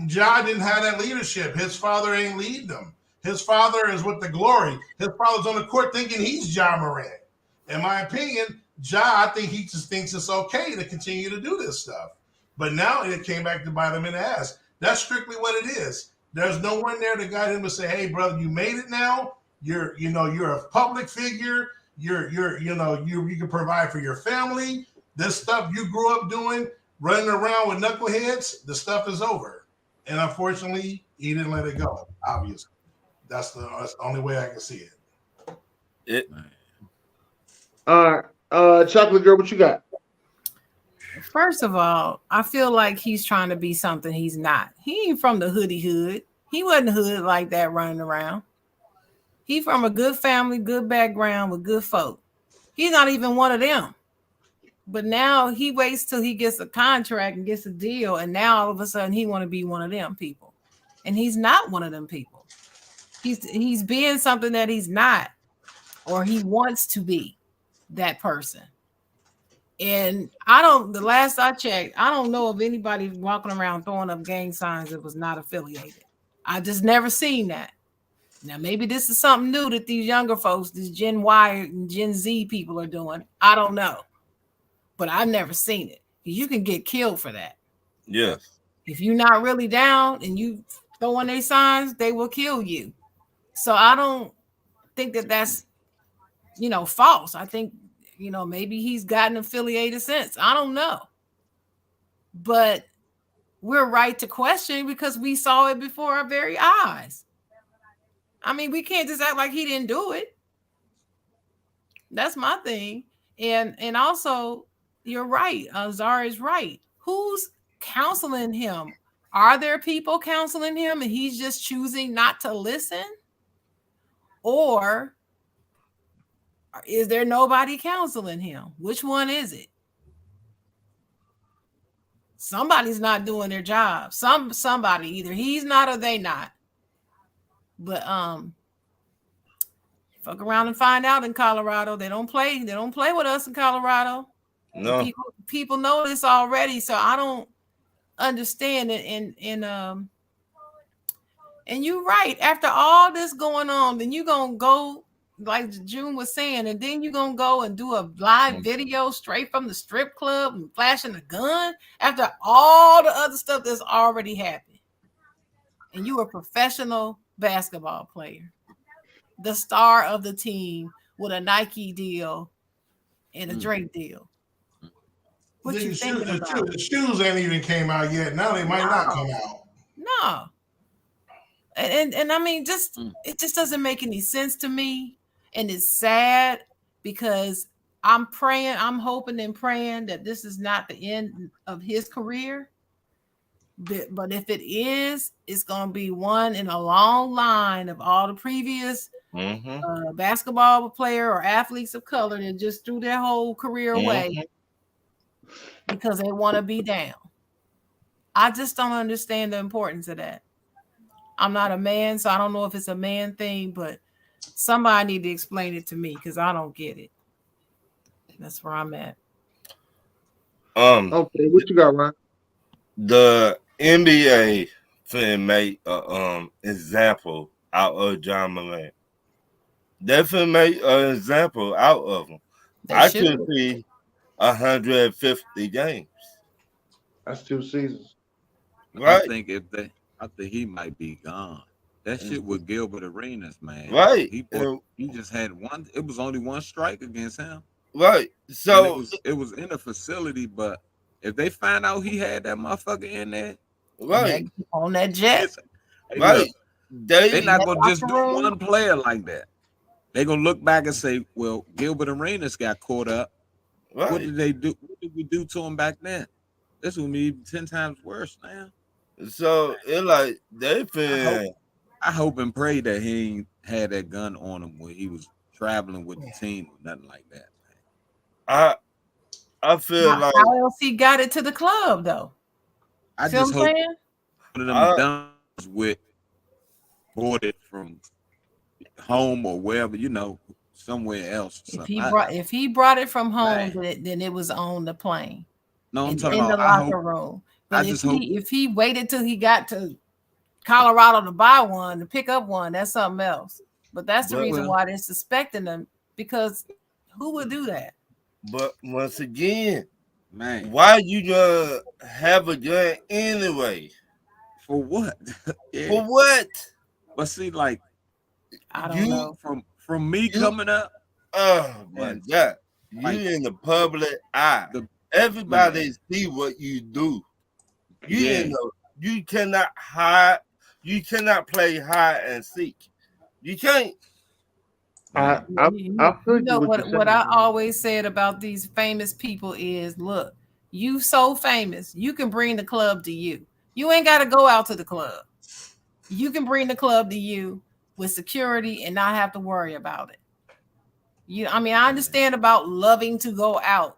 Ja didn't have that leadership. His father ain't lead them. His father is with the glory. His father's on the court thinking he's Ja Morant. In my opinion, Ja, I think he just thinks it's okay to continue to do this stuff. But now it came back to bite him in the ass. That's strictly what it is. There's no one there to guide him and say, "Hey, brother, you made it now. You're a public figure. You can provide for your family. This stuff you grew up doing, running around with knuckleheads, the stuff is over." And unfortunately, he didn't let it go. Obviously, that's the only way I can see it. All right, Chocolate Girl, what you got? First of all, I feel like he's trying to be something he's not. He ain't from the hood. He wasn't hood like that running around. He from a good family, good background with good folk. He's not even one of them. But now he waits till he gets a contract and gets a deal, and now all of a sudden he want to be one of them people. And he's not one of them people. He's being something that he's not, or he wants to be that person. And the last I checked, I don't know of anybody walking around throwing up gang signs that was not affiliated. I just never seen that. Now, maybe this is something new that these younger folks, these Gen Y and Gen Z people are doing. I don't know. But I've never seen it. You can get killed for that. Yes. If you're not really down and you throw on their signs, they will kill you. So I don't think that that's, false. I think, maybe he's gotten affiliated since. I don't know. But we're right to question because we saw it before our very eyes. I mean, we can't just act like he didn't do it. That's my thing. And also, you're right. Zara is right. Who's counseling him? Are there people counseling him and he's just choosing not to listen? Or is there nobody counseling him? Which one is it? Somebody's not doing their job. Somebody, either he's not or they not. But fuck around and find out in Colorado. They don't play with us in Colorado. No. People know this already, so I don't understand it. And you're right. After all this going on, then you're gonna go, like June was saying, and then you're gonna go and do a live video straight from the strip club and flashing a gun after all the other stuff that's already happened. And you a professional basketball player, the star of the team with a Nike deal and a drink deal. What you thinking about? The shoes ain't even came out yet. Now they might not come out. No. And I mean, it just doesn't make any sense to me. And it's sad because I'm hoping and praying that this is not the end of his career. But if it is, it's going to be one in a long line of all the previous basketball player or athletes of color that just threw their whole career away because they want to be down. I just don't understand the importance of that. I'm not a man, so I don't know if it's a man thing, but somebody need to explain it to me because I don't get it. That's where I'm at. Okay, what you got, Ryan? The NBA finna make an example out of Ja Morant. They finna make an example out of him. I could see 150 games. That's 2 seasons. Right. I think he might be gone. That shit with Gilbert Arenas, man. Right. He just had one. It was only one strike against him. Right. So it was in a facility, but if they find out he had that motherfucker in there, right on that jet, hey, right. look, they're not gonna just do one player like that. They're gonna look back and say, "Well, Gilbert Arenas got caught up. Right. What did they do? What did we do to him back then? This will be 10 times worse now." So it like they feel. I hope and pray that he ain't had that gun on him when he was traveling with the team or nothing like that. I feel like how else he got it to the club though? I See just what I'm hope saying? one of them dumbs with bought it from home or wherever, somewhere else. If he brought it from home, then it was on the plane. No, I'm talking in about the locker room. But if he waited till he got to Colorado to buy one, to pick up one, that's something else. But that's the reason why they're suspecting him, because who would do that? But once again, man, why you gonna have a gun anyway? For what? For what? But see, like, I don't know. From me coming up, oh my God, you in the public eye. Everybody see what you do. You cannot hide. You cannot play hide and seek. You can't. I what I always said about these famous people is, look, you so famous, you can bring the club to you. You ain't got to go out to the club. You can bring the club to you with security and not have to worry about it. I understand about loving to go out,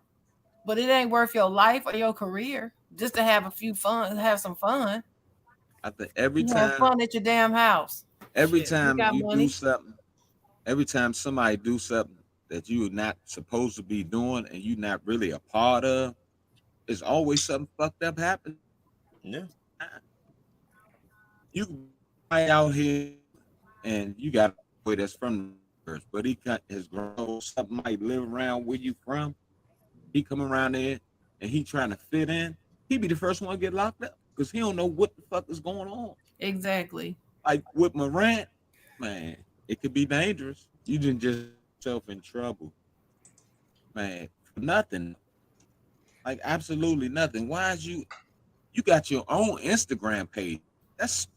but it ain't worth your life or your career just to have some fun. I think every time have fun at your damn house. Every time you do something, every time somebody do something that you're not supposed to be doing and you're not really a part of, there's always something fucked up happening. Yeah. You can be out here and you got a boy that's from the earth, but he got his grown, something might live around where you from. He come around there and he trying to fit in. He be the first one to get locked up because he don't know what the fuck is going on. Exactly. Like with Morant, man, it could be dangerous. You didn't just yourself in trouble, man, for nothing. Like absolutely nothing. Why is you got your own Instagram page? That's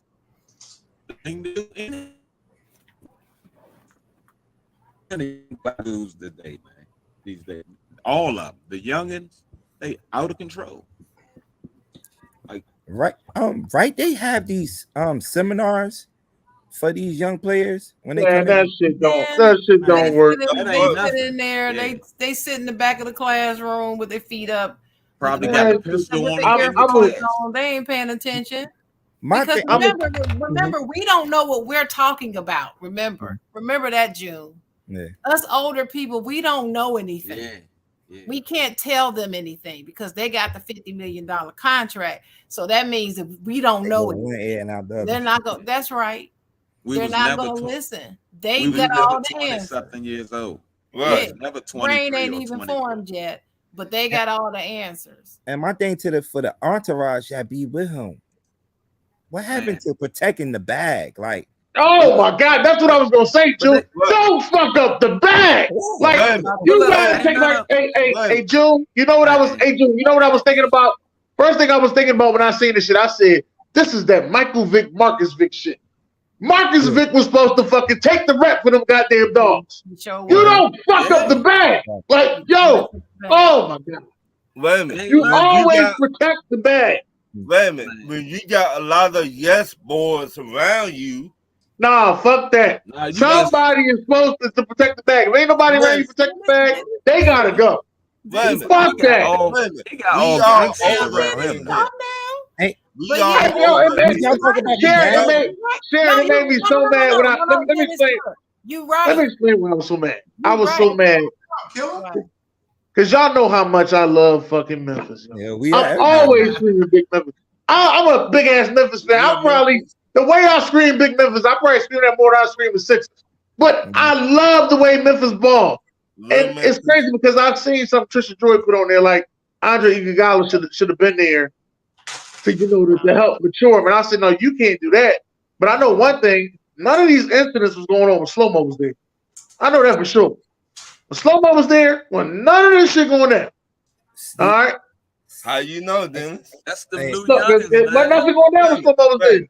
the thing to do in it. Dudes today, man. These days, all of them, the youngins, they out of control. Like right. They have these seminars for these young players when they come that in. shit don't work. They sit in there. Yeah. They sit in the back of the classroom with their feet up. Probably got a pistol on. They ain't paying attention. Because remember, we don't know what we're talking about. Remember that, June. Yeah. Us older people, we don't know anything. Yeah. We can't tell them anything because they got the $50 million contract. So that means that we don't know it. They're not going. That's right. They're not going to listen. They got all the answers. Something years old. Right. Never 23 brain ain't even formed yet, but they got all the answers. And my thing for the entourage should be with him. What happened to protecting the bag? Like, oh my God, that's what I was gonna say, June. Don't fuck up the bag. Like you gotta take hey June. You know what I was thinking about? First thing I was thinking about when I seen this shit, I said, this is that Michael Vick, Marcus Vick shit. Marcus Vick was supposed to fucking take the rep for them goddamn dogs. You don't fuck up the bag. Like, yo, oh my God. Wait a minute. You always protect the bag. Wait a minute. When you got a lot of yes boys around you. Nah, fuck that. Somebody is supposed to protect the bag. If ain't nobody ready to protect the bag, they gotta go. Fuck that. Sharon, it made me so mad when let me explain. You right. Let me explain why I was so mad. I was so mad. Because y'all know how much I love fucking Memphis. Yeah, I'm always screaming Big Memphis. I'm a big ass Memphis fan. I probably, the way I scream Big Memphis, I probably scream that more than I scream the Sixers. But I love the way Memphis ball. And it's crazy because I've seen some Trisha Joy put on there like Andre Iguodala should have been there to help mature him. And I said, no, you can't do that. But I know one thing: none of these incidents was going on when Slow Mo was there. I know that for sure. When Slow Mo was there, when none of this shit going down. All right. How you know, Dennis? That's the new Look, youngins, there's man. nothing going down when Slow Mo was there.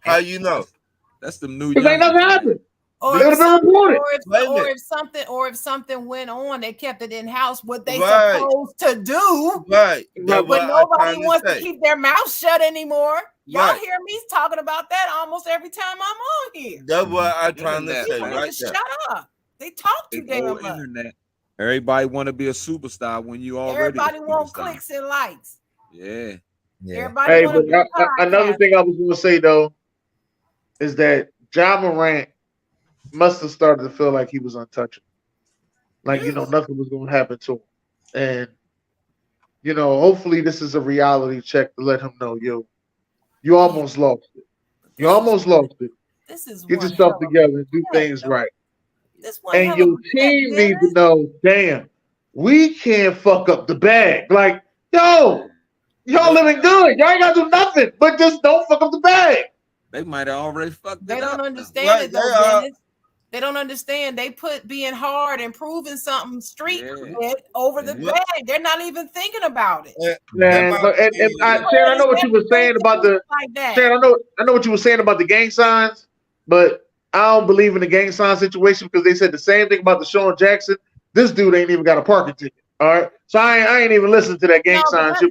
How you know? That's the new Because ain't youngins. nothing happened. Or They would have been reported. or if something went on, they kept it in house. What they Right. supposed to do, Right. That's but what nobody I'm wants trying to say. keep their mouth shut anymore. Y'all Right. hear me talking about that almost every time I'm on here. That's what I'm trying to Internet, say People man. need right to there. shut up. They talk too The whole damn much. internet. Everybody want to be a superstar when you already Everybody a want superstar. clicks and likes. Yeah. Everybody Hey, want to but be a another podcast. thing I was going to say though is that Ja Morant must have started to feel like he was untouchable. Like, nothing was going to happen to him. And, hopefully this is a reality check to let him know, you almost lost it. You almost lost it. This is Get one yourself hell of together and do a things right. This one And hell your of a team check, needs to Dennis. know, damn, we can't fuck up the bag. Like, y'all living good. Y'all ain't got to do nothing, but just don't fuck up the bag. They might have already fucked They it don't up. understand it though, Dennis. They don't understand. They put being hard and proving something street cred over the bag. They're not even thinking about it. Man, Shan, I know what you were saying about the Shan, I know what you were saying about the gang signs, but I don't believe in the gang sign situation because they said the same thing about the Deshaun Jackson. This dude ain't even got a parking ticket. All right, so I ain't even listened to that gang sign shit.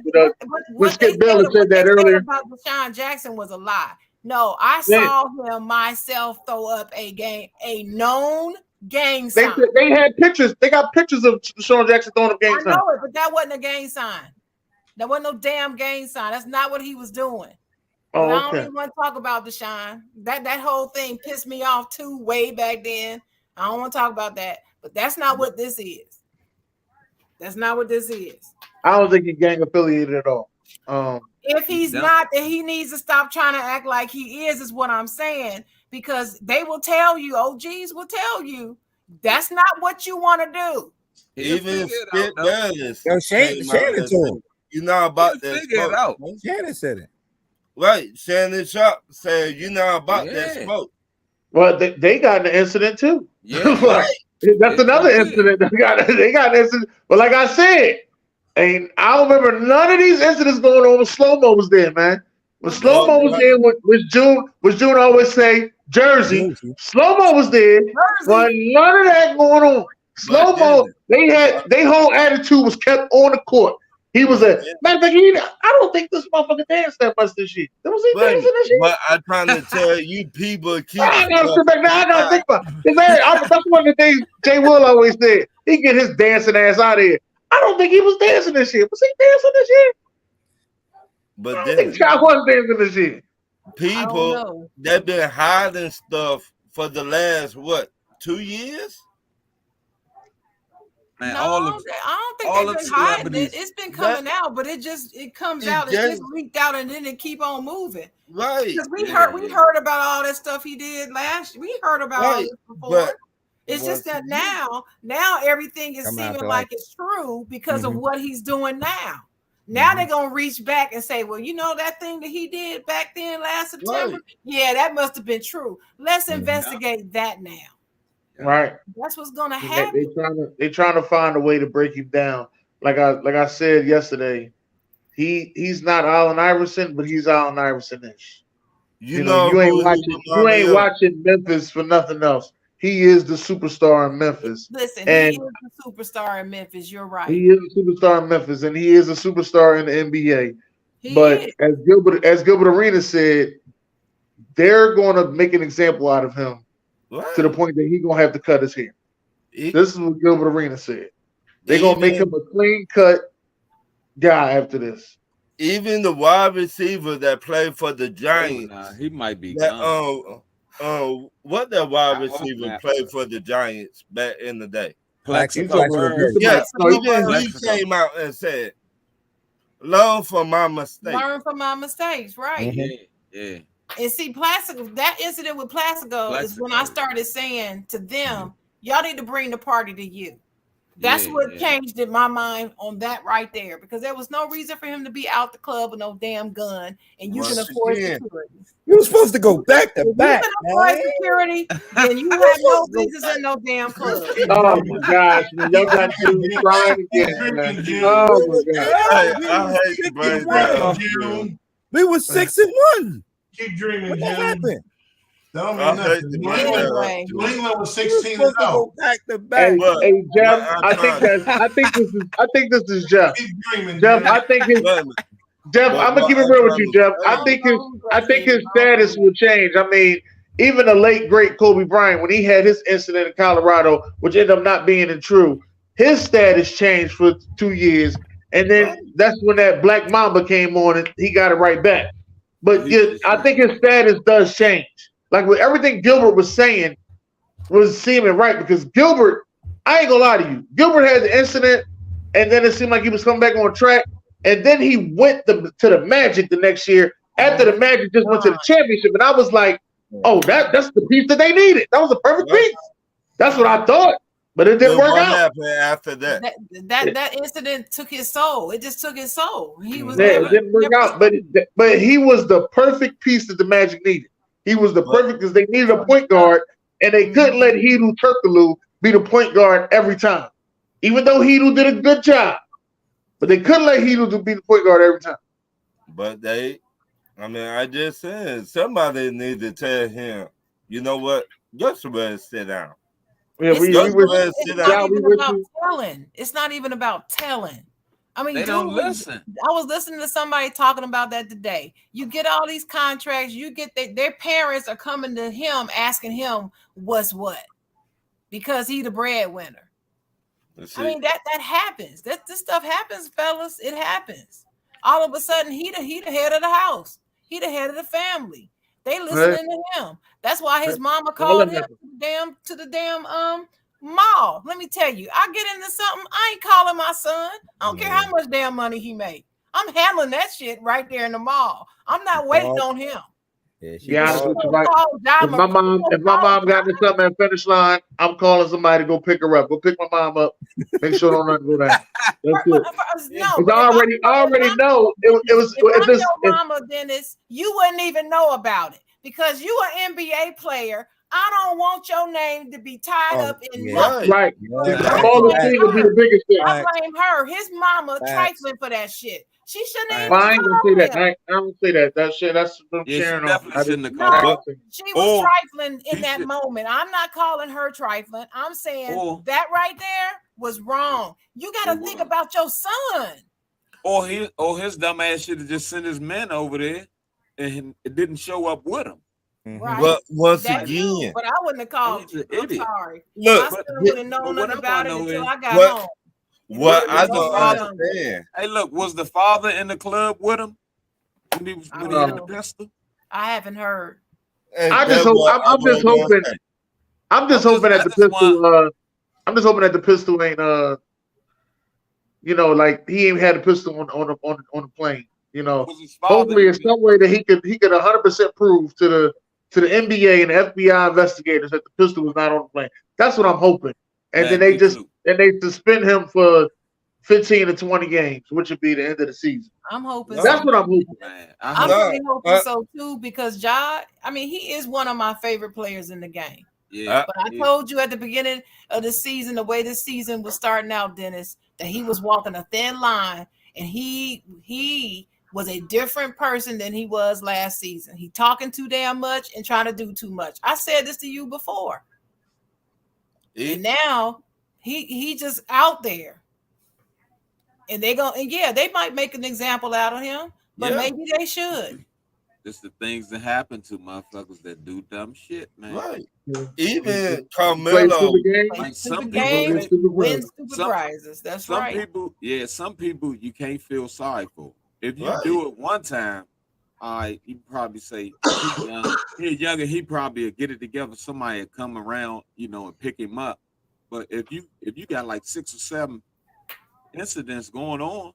When Skip Bayless said that earlier about Deshaun Jackson was a lie. No, I saw him myself throw up a known gang sign. They had pictures. They got pictures of Deshaun Jackson throwing up gang signs. I know it, but that wasn't a gang sign. That wasn't no damn gang sign. That's not what he was doing. But I don't even want to talk about Deshaun. That whole thing pissed me off too way back then. I don't want to talk about that. But that's not what this is. That's not what this is. I don't think he's gang affiliated at all. If he's not, then he needs to stop trying to act like he is what I'm saying. Because they will tell you, OGs will tell you, that's not what you want to do. Even Skip Bayless. Shannon told him. You know about that smoke. Out. Shannon said it. Right. Shannon Sharp said, you know about that smoke. Well, they got an incident too. Yeah. Right. That's another incident. They got an incident. But like I said, I don't remember none of these incidents going on when Slow Mo was there, man. When Slow Mo was there, was June always say Jersey. Slow Mo was there, but none of that going on. Slow Mo, they whole attitude was kept on the court. He was a matter of fact. I don't think this motherfucker danced that much this year. Was he dancing this year? But I'm trying to tell you, people keep. I gotta sit back now. I gotta think about it. That's one of the things Jay Will always said. He get his dancing ass out of here. I don't think he was dancing this year. Was he dancing this year? But I don't think Child wasn't dancing this year. People that been hiding stuff for the last 2 years? Man, no, I don't think they've been hiding it. It's been coming out, but it comes out. It just leaked out, and then it keep on moving. Right. Because we heard about all that stuff he did last year. We heard about all this before. It's just that now everything is seeming like it's true because of what he's doing now. Now they're gonna reach back and say, well, that thing that he did back then last September, yeah, that must have been true. Let's investigate that now. Right. That's what's gonna happen. They trying to find a way to break him down. Like I said yesterday, he's not Allen Iverson, but he's Allen Iverson-ish. You ain't watching Memphis for nothing else. He is the superstar in Memphis. Listen, he is the superstar in Memphis. You're right. He is a superstar in Memphis, and he is a superstar in the NBA. As Gilbert Arenas said, they're going to make an example out of him to the point that he's going to have to cut his hair. This is what Gilbert Arenas said. They're going to make him a clean-cut guy after this. Even the wide receiver that played for the Giants. He might be gone. What that wide receiver played for the Giants back in the day? Plaxico. Yeah, he came out and said, "Learn from my mistakes." Learn from my mistakes, right? Yeah. And see, that incident with Plaxico is when I started saying to them, y'all need to bring the party to you. That's what changed in my mind on that right there, because there was no reason for him to be out the club with no damn gun, and you can afford security. You were supposed to go back to back. You can afford security, then you have no business in no damn club. Oh my gosh, man. Y'all got to crying again, man. Oh my god. I hate to bring that up. We were 6-1. Keep dreaming, What Jim. happened? That don't mean nothing. New England was 16-0. Go back to back. Hey, Jeff, I think this is Jeff. Keep dreaming, Jeff, Jim. I think Jeff, I'm gonna keep it real with you, Jeff. I think his status will change. I mean, even the late great Kobe Bryant, when he had his incident in Colorado, which ended up not being true, his status changed for 2 years, and then that's when that Black Mamba came on, and he got it right back. But I think his status does change. Like with everything Gilbert was saying was seeming right, because Gilbert, I ain't gonna lie to you, Gilbert had the incident, and then it seemed like he was coming back on track, and then he went to the Magic the next year after the Magic just went to the championship, and I was like, oh, that's the piece that they needed. That was a perfect piece. That's what I thought, but it didn't work out. What happened after that? That incident took his soul. It just took his soul. He was it didn't work out, but he was the perfect piece that the Magic needed. He was the perfect, because they needed a point guard, and they couldn't let Hedo Turkoglu be the point guard every time. Even though Hedo did a good job, but they couldn't let Hedo be the point guard every time. But I just said somebody need to tell him, you know what, just sit down. Yeah, it's not even about telling. I mean, they don't listen. I was listening to somebody talking about that today. You get all these contracts, you get their parents are coming to him asking him what's what, because he the breadwinner. I mean, that happens. This stuff happens, fellas. It happens. All of a sudden, he the head of the house. He the head of the family. They listening to him. That's why his mama called him to the damn mall. Let me tell you, I get into something, I ain't calling my son. I don't care how much damn money he make. I'm handling that shit right there in the mall. I'm not waiting on him. Yeah, right. If my mom got me something at Finish Line, I'm calling somebody to go pick her up. Go pick my mom up. Make sure don't nothing go down. That's it. No, I already know it was. If your mama, Dennis, you wouldn't even know about it, because you an NBA player. I don't want your name to be tied up in nothing. Right. Thing would be the biggest thing. I blame her. His mama trifling for that shit. She shouldn't even. I ain't gonna say that. I don't say that. That shit. That's what I'm sharing on. She was trifling in that moment. I'm not calling her trifling. I'm saying that right there was wrong. You got to think about your son. Or his dumb ass should have just sent his men over there, and it didn't show up with him. Right. But once again, but I wouldn't have called you. I'm sorry. Look, I still wouldn't have known nothing about it until I got home. What I don't understand. Hey, look, was the father in the club with him when he had the pistol? I haven't heard. I'm just hoping that the pistol. I'm just hoping that the pistol ain't like he ain't had a pistol on the plane. Hopefully it's some way that he could 100% prove to the NBA and the FBI investigators that the pistol was not on the plane. That's what I'm hoping. And then they suspend him for 15 to 20 games, which would be the end of the season. I'm hoping. That's what I'm hoping. I'm really hoping so too, because Ja, I mean, he is one of my favorite players in the game. Yeah. But I told you at the beginning of the season, the way this season was starting out, Dennis, that he was walking a thin line, and he was a different person than he was last season. He talking too damn much and trying to do too much. I said this to you before. And now he just out there. And they might make an example out of him, but maybe they should. Just the things that happen to motherfuckers that do dumb shit, man. Right. Even Carmelo. Like some people win stupid prizes. That's right. Some people you can't feel sorry for. If you do it one time, you probably say he's younger, he probably will get it together. Somebody will come around, and pick him up. But if you got like 6 or 7 incidents going on,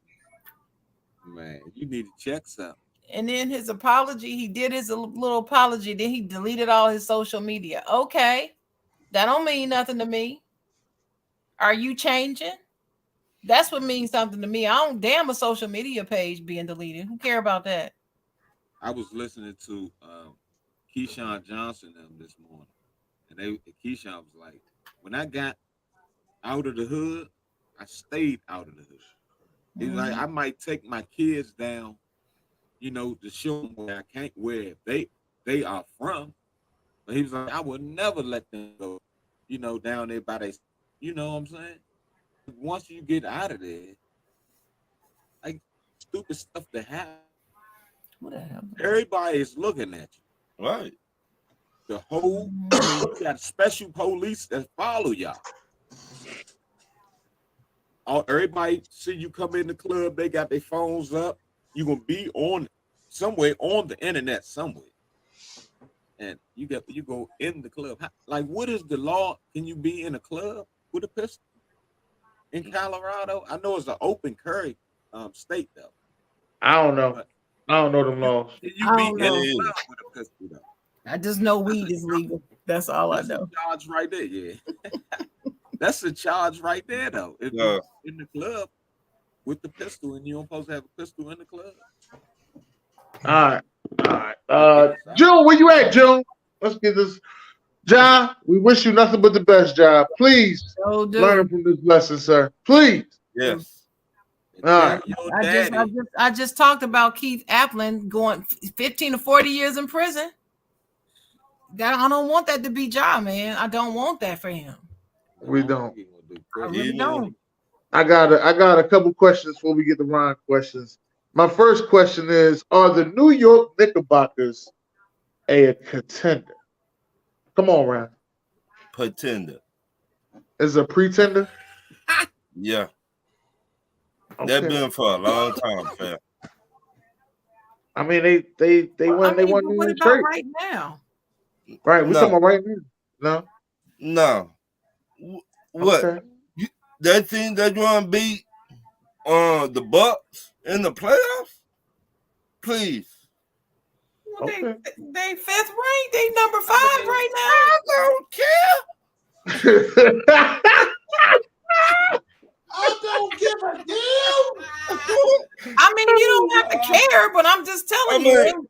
man, you need to check something. And then his apology, he did his little apology, then he deleted all his social media. Okay, that don't mean nothing to me. Are you changing? That's what means something to me. I don't damn a social media page being deleted. Who care about that? I was listening to Keyshawn Johnson them this morning, and Keyshawn was like, when I got out of the hood, I stayed out of the hood. He's like, I might take my kids down, to show them where they are from. But he was like, I would never let them go, down there by they, you know what I'm saying? Once you get out of there, like stupid stuff that happens. What the hell? Everybody is looking at you. Right. The whole, you got special police that follow y'all. Everybody see you come in the club, they got their phones up. You're gonna be on somewhere on the internet somewhere. And you go in the club. Like, what is the law? Can you be in a club with a pistol in Colorado? I know it's an open carry state though. I don't know. I don't know them laws. Can you be in a club with a pistol though? I just know weed is legal. That's all I know. That's a charge right there, yeah. That's a charge right there though. If you're in the club with the pistol and you don't supposed to have a pistol in the club. All right. June, where you at, June? Let's get this. Ja, we wish you nothing but the best, Ja. Please learn from this lesson, sir. Please. Yes. All right. I just talked about Keith Applin going 15 to 40 years in prison. I don't want that to be Ja, man. I don't want that for him. We don't. I really don't. I got a couple questions before we get the Ron questions. My first question is: are the New York Knickerbockers a contender? Come on, Ron. Pretender. Is a pretender? Yeah. Okay. They've been for a long time, fam. I mean, they won. They won what the about trade right now? Right, we talking about right now. No. What? Okay. That team that you want to beat the Bucks in the playoffs? Please. Well, they fifth ranked. They number 5 right now. I don't care. I don't give a damn. I mean, you don't have to care, but I'm just telling you,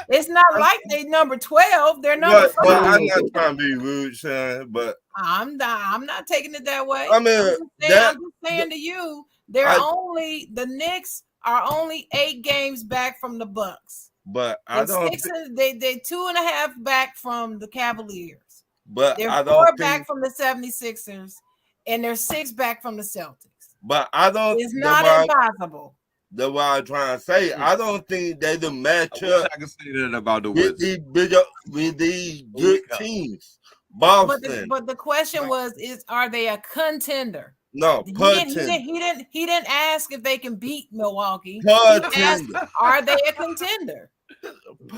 it's not like they number 12. They're number 5. But I'm not trying to be rude, son. But I'm not taking it that way. I mean, I'm just saying to you, the Knicks are only 8 games back from the Bucks. But I don't. They 2.5 back from the Cavaliers. But they're I 4 don't back from the 76ers, and they're 6 back from the Celtics. But I don't. It's not impossible. That's what I'm trying to say. I don't think they the match up. I can say that about the with these good teams. Boston. But the question was: are they a contender? No, he didn't ask if they can beat Milwaukee. He asked, are they a contender? He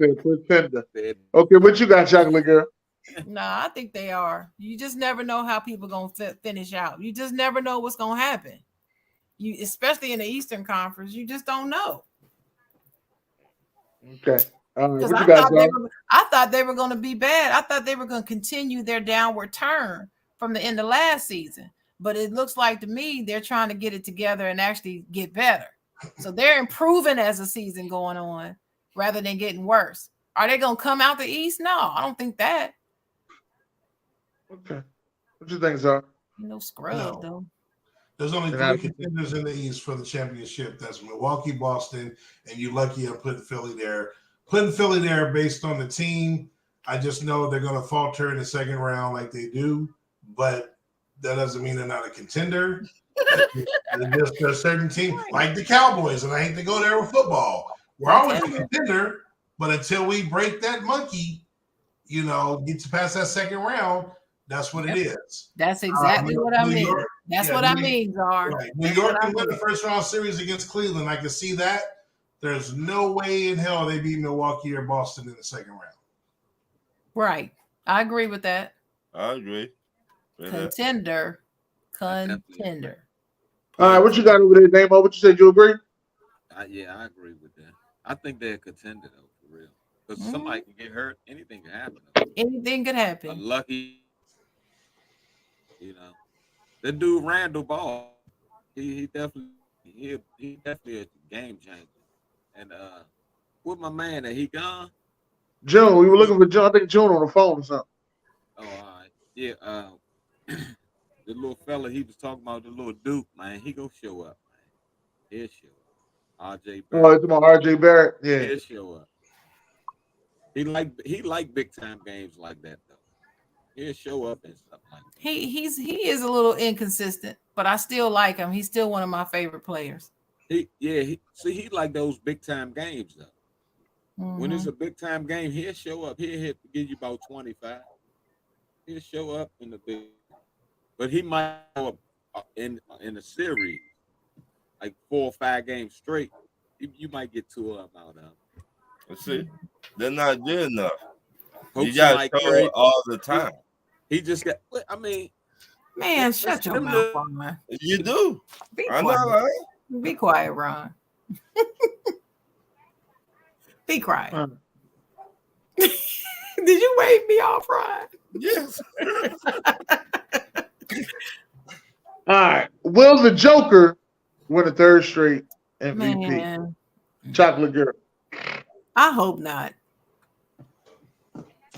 said pretender. Okay, what you got, chocolate girl? No, I think they are. You just never know how people gonna finish out. You just never know what's gonna happen. You, especially in the Eastern Conference, you just don't know. Okay. What you I got, thought they were going to be bad. I thought they were going to continue their downward turn from the end of last season. But it looks like to me they're trying to get it together and actually get better. So they're improving as the season going on rather than getting worse. Are they going to come out the East? No, I don't think that. Okay. What you think, Zar? No scrub, though. There's only 3 contenders in the East for the championship. That's Milwaukee, Boston, and you're lucky I'm putting Philly there. Putting Philly there based on the team, I just know they're going to falter in the second round like they do, but that doesn't mean they're not a contender. There's a certain team like the Cowboys, and I hate to go there with football. We're always a contender, but until we break that monkey, get to past that second round, that's what it is. That's exactly what I mean. That's what I mean, Zar. Right. New York can win the first round series against Cleveland. I can see that. There's no way in hell they beat Milwaukee or Boston in the second round. Right. I agree with that. I agree. Contender. All right, what you got over there, Damo? What you said? You agree? Yeah, I agree with that. I think they're a contender, though, for real. Because somebody can get hurt. Anything can happen. Anything could happen. Unlucky. You know, that dude Randall Ball, he definitely he definitely a game changer. And with my man that he gone. June, we were looking for June. I think June on the phone or something. Oh, all right. Yeah, the little fella he was talking about, the little Duke, man, he gonna show up, man. He'll show up. RJ Oh, Barrett. it's about RJ Barrett. Yeah. He'll show up. He like big time games like that though. He'll show up and stuff like that. He is a little inconsistent, but I still like him. He's still one of my favorite players. He like those big time games though. When it's a big time game, he'll show up. He'll give you about 25. He'll show up in the big, but he might show up in a series, like 4 or 5 games straight. You might get 2 of them out of them. Let's see, they're not good enough. Coach You got Mike to show Curry, it all the time. He just got. I mean, man, shut your mouth, Ron. You do. Be I quiet. know, right? Be quiet, Ron. Be quiet. Did you wave me off, Ron? Yes. All right. Will the Joker win a third straight MVP? Man, Chocolate Girl. I hope not.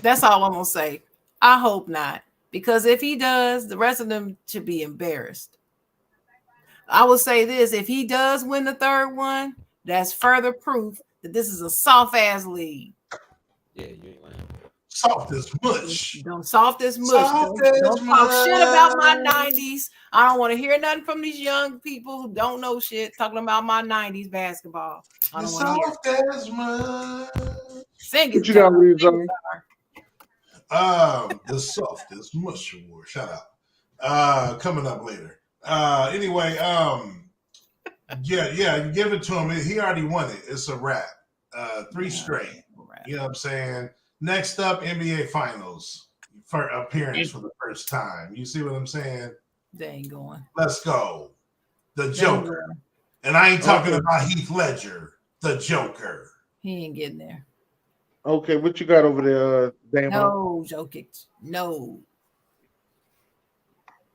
That's all I'm gonna say. I hope not. Because if he does, the rest of them should be embarrassed. I will say this: if he does win the third one, that's further proof that this is a soft ass league. Yeah, you ain't lying. Soft as mush. Soft as mush. Soft Don't as talk shit about my mush. 90s. I don't want to hear nothing from these young people who don't know shit talking about my 90s basketball. I don't want to hear. Soft as much. Sing it. What you got, John. Reeves? Sing it, The softest mush award. Shout out. Coming up later. Anyway, yeah, you give it to him. He already won it. It's a wrap. 3 straight. You know what I'm saying? Next up, NBA Finals for appearance for the first time. You see what I'm saying? They ain't going. Let's go. The Joker. And I ain't talking about Heath Ledger. The Joker. He ain't getting there. Okay, what you got over there, Dan? No, Jokic. No.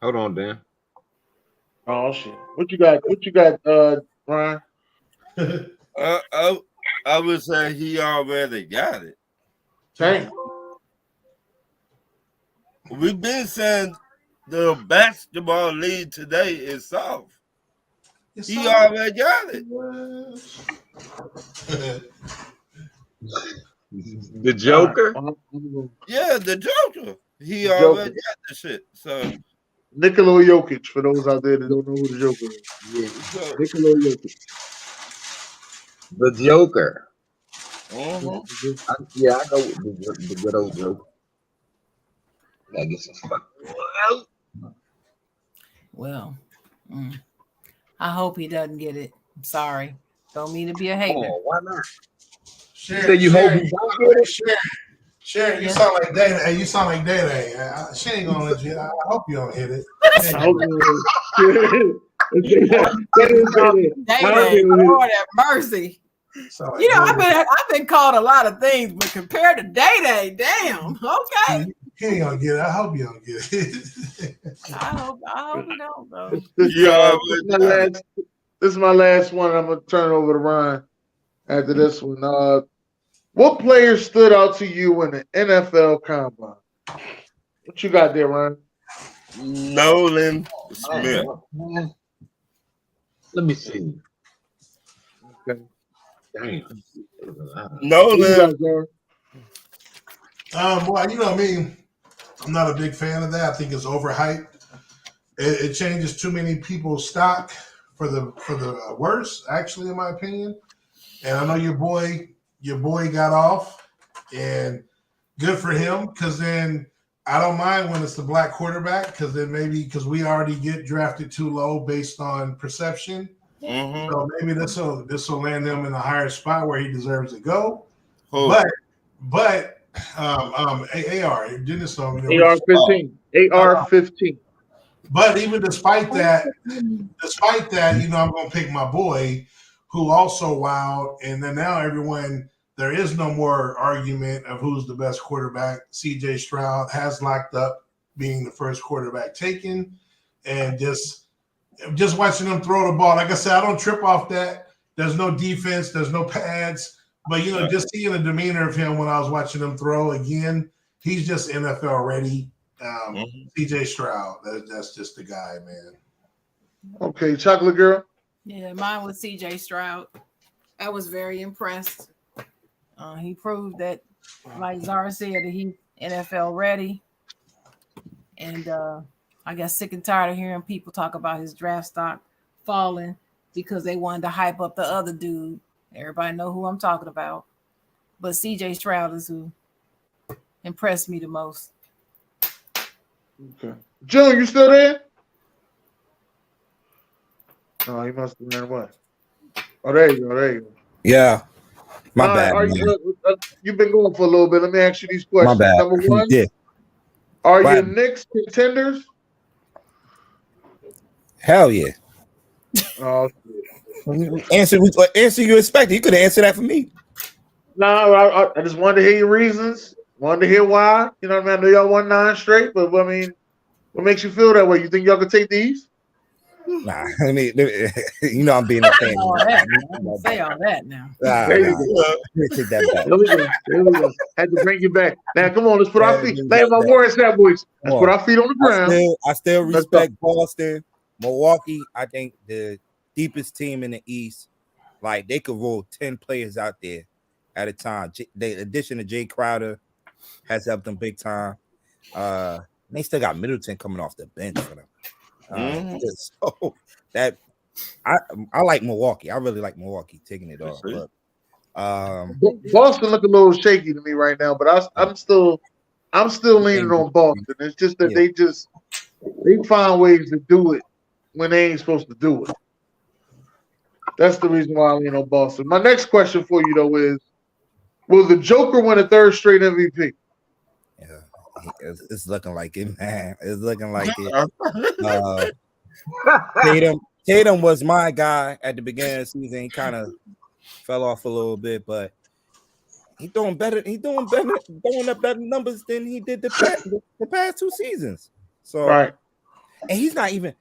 Hold on, Dan. Oh shit. What you got? What you got, Ryan? I would say he already got it. Dang. We've been saying the basketball league today is soft. He already got it. The Joker? Yeah, the Joker. He already got the shit. So Nikola Jokic, for those out there that don't know who the Joker is. Yeah. Nikola Jokic. The Joker. uh-huh. Yeah, I go with the good old Joker. I guess it's fun. Well, I hope he doesn't get it. I'm sorry. Don't mean to be a hater. Oh, why not? Sharon, you hope he don't get it? Sharon, you sound like Day. Hey, you sound like Day. She ain't gonna let you. I hope you don't hit it. Lord have mercy. Like You know, I've been called a lot of things, but compared to Day, damn. Okay. He ain't gonna get it. I hope you don't get it. I hope you don't, though. This is my last one. I'm gonna turn it over to Ryan after this one. What players stood out to you in the NFL Combine? What you got there, Ryan? Nolan Smith. Let me see. Okay. Damn. Nolan. Well, you know what I mean. I'm not a big fan of that. I think it's overhyped. It changes too many people's stock for the worse, actually, in my opinion. And I know your boy got off, and good for him, because then I don't mind when it's the black quarterback, because then maybe because we already get drafted too low based on perception. Mm-hmm. So maybe this will land him in a higher spot where he deserves to go. Oh. But AR didn't so AR-15. AR-15. But even despite that, I'm gonna pick my boy, who also wowed, and then now there is no more argument of who's the best quarterback. CJ Stroud has locked up being the first quarterback taken, and just watching him throw the ball. Like I said, I don't trip off that. There's no defense, there's no pads, but just seeing the demeanor of him when I was watching him throw again, he's just NFL ready. CJ Stroud, that's just the guy, man. Okay, Chocolate Girl. Yeah, mine was CJ Stroud. I was very impressed. He proved that, like Zara said, that he's NFL ready. And I got sick and tired of hearing people talk about his draft stock falling because they wanted to hype up the other dude. Everybody know who I'm talking about. But CJ Stroud is who impressed me the most. Okay. June, you still there? Oh, he must have ran away. Oh, there you go. Yeah. My bad. You've been going for a little bit. Let me ask you these questions. My bad. Number one, are your Knicks contenders? Hell yeah. Oh, answer you expected. You could have answered that for me. No, I just wanted to hear your reasons. Wanted to hear why. You know what I mean? I know y'all won 9 straight, but I mean, what makes you feel that way? You think y'all can take these? Nah, I mean, I'm being a fan. Say all that now. There you go. Take that back. There we go. Had to bring you back. Now, come on, let's put our feet. Lay my words that boys. Let's put our feet on the ground. I still respect Boston, Milwaukee. I think the deepest team in the East. Like they could roll 10 players out there at a time. The addition of Jay Crowder has helped them big time. They still got Middleton coming off the bench for them. So that I like Milwaukee. I really like Milwaukee taking it off. But, Boston look a little shaky to me right now, but I'm still leaning on Boston. It's just that they find ways to do it when they ain't supposed to do it. That's the reason why I lean on Boston. My next question for you though is: will the Joker win a 3rd straight MVP? It's looking like it, man. It's looking like it. Tatum was my guy at the beginning of the season. He kind of fell off a little bit, but he's doing better. He's doing up better numbers than he did the past 2 seasons. So, right. And he's not even.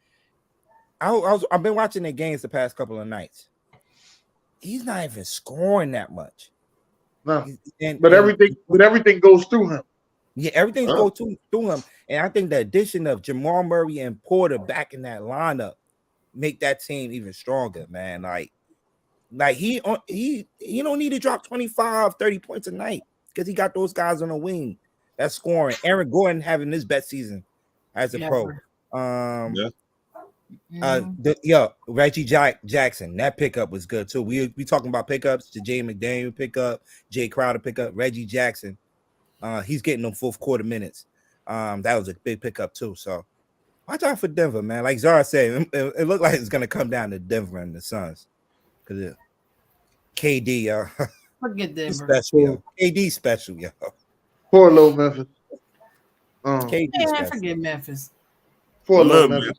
I've been watching the games the past couple of nights. He's not even scoring that much. No, but everything goes through him. Yeah, everything goes through him, and I think the addition of Jamal Murray and Porter back in that lineup make that team even stronger, man. Like he don't need to drop 25, 30 points a night because he got those guys on the wing that's scoring. Aaron Gordon having his best season as a pro. Reggie Jackson, that pickup was good too. We talking about pickups. The Jay McDaniel pickup, Jay Crowder pickup, Reggie Jackson. He's getting them 4th quarter minutes. That was a big pickup too. So watch out for Denver, man. Like Zara said, it looked like it's gonna come down to Denver and the Suns because KD, forget Denver. Special, yo. KD special, yo. Poor Lil Memphis. Forget Memphis. Poor Lil Memphis.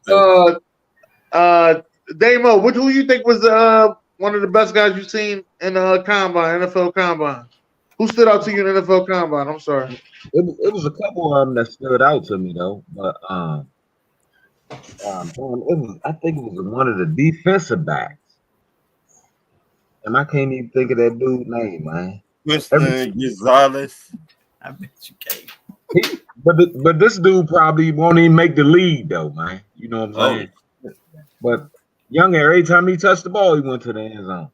Damo, who you think was one of the best guys you've seen in the combine, NFL combine? Who stood out to you in the NFL combine? I'm sorry. It was a couple of them that stood out to me though, but I think it was one of the defensive backs, and I can't even think of that dude's name, man. Mr. Gonzalez. I bet you can't. But this dude probably won't even make the league though, man. You know what I'm saying? But Young, every time he touched the ball, he went to the end zone.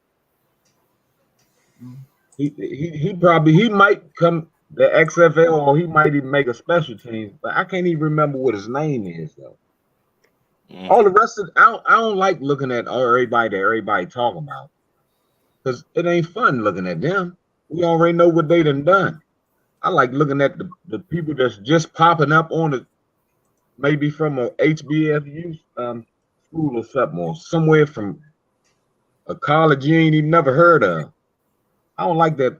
He might come the XFL, or he might even make a special team, but I can't even remember what his name is though. All the rest of I don't like looking at everybody talking about, because it ain't fun looking at them. We already know what they done. I like looking at the people that's just popping up on it, maybe from a HBFU school or something, or somewhere from a college you ain't even never heard of. I don't like that.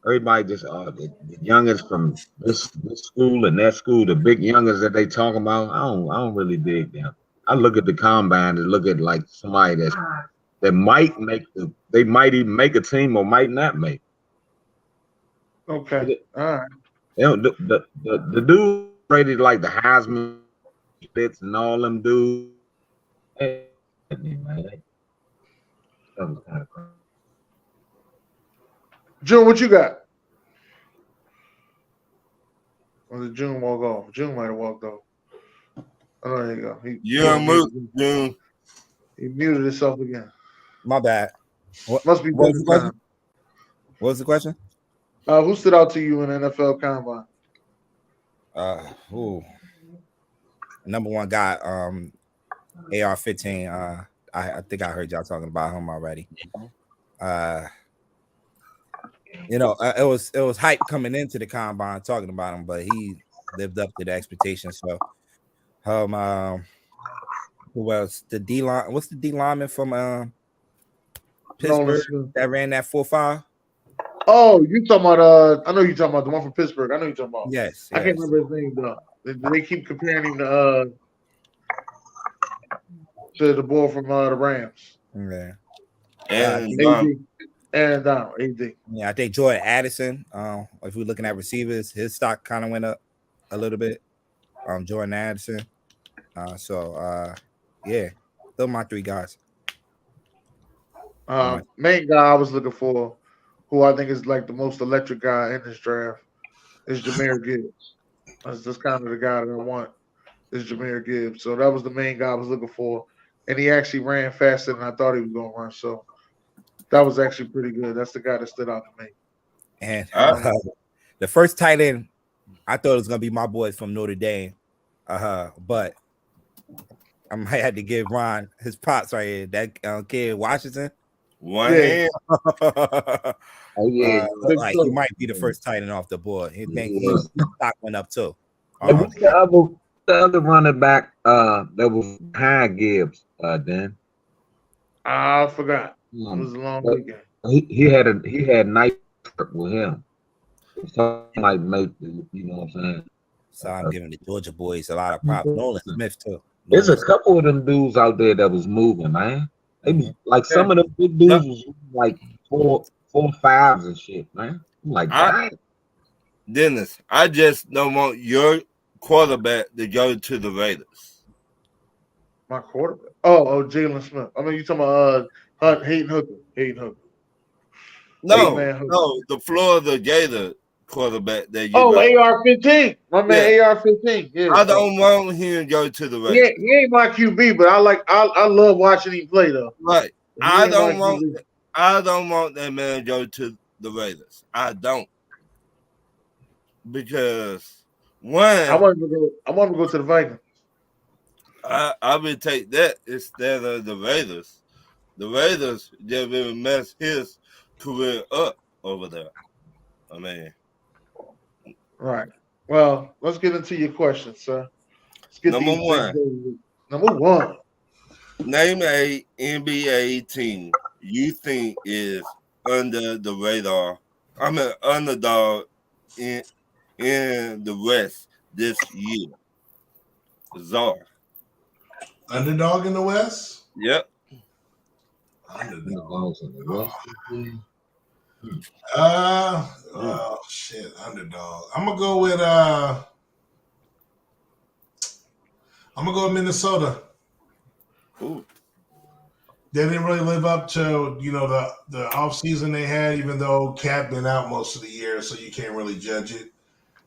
Everybody just the youngest from this school and that school, the big youngest that they talking about. I don't really dig them. I look at the combine and look at like somebody that might they might even make a team or might not make. Okay, all right. You know, the dude rated like the Heisman Spitz and all them dudes. Hey, man, that was kind of crazy. June, what you got? Or did June walk off? June might have walked off. Oh, there you go. He muted himself again. My bad. Must be what was the question? time. What was the question? Who stood out to you in the NFL Combine? Number one guy, AR-15. I think I heard y'all talking about him already. It was hype coming into the combine talking about him, but he lived up to the expectations. So, who else? The D line. What's the D lineman from Pittsburgh that ran that 4.5? Oh, you talking about? I know you talking about the one from Pittsburgh. I know you talking about. Yes, I can't remember his name though. They keep comparing him to the boy from the Rams. Yeah. And Donald, AD. Yeah, I think Jordan Addison. If we're looking at receivers, his stock kind of went up a little bit. Jordan Addison. Yeah, those are my three guys. Main guy I was looking for, who I think is like the most electric guy in this draft, is Jahmyr Gibbs. That's kind of the guy that I want, is Jahmyr Gibbs. So that was the main guy I was looking for, and he actually ran faster than I thought he was going to run. So that was actually pretty good. That's the guy that stood out to me. And the first tight end, I thought it was going to be my boy from Notre Dame, but I might have to give Ron his props right here. That kid Washington. One hand. Like he might be the first tight end off the board. He think his stock went up too. What's the other running back that was behind Gibbs? Then I forgot. It was a long weekend. He had night with him. Something like make, you know what I'm saying? So I'm giving the Georgia boys a lot of props. Nolan Smith too. There's a couple of them dudes out there that was moving, man. They was like some of them big dudes was like 4.5s and shit, man. I'm like, Dennis, I just don't want your quarterback to go to the Raiders. My quarterback? Oh, Jalen Smith. I mean, you talking about Hayden Hooker. No, the Florida Gator quarterback that you AR-15. My man AR-15. Yeah. I don't want him to go to the Raiders. He ain't my QB, but I love watching him play though. Right. I don't want that man to go to the Raiders. I don't. Because I want him to go to the Vikings. I would take that instead of the Raiders. The Raiders just will mess his career up over there. I mean, right. Well, let's get into your questions, sir. Let's get Number one. Name a NBA team you think is under the radar. I'm an underdog in the West this year. Czar. Underdog in the West? Yep. Underdogs in the West. Oh shit, underdog. I'm gonna go with Minnesota. Ooh. They didn't really live up to the offseason they had, even though Cat been out most of the year, so you can't really judge it.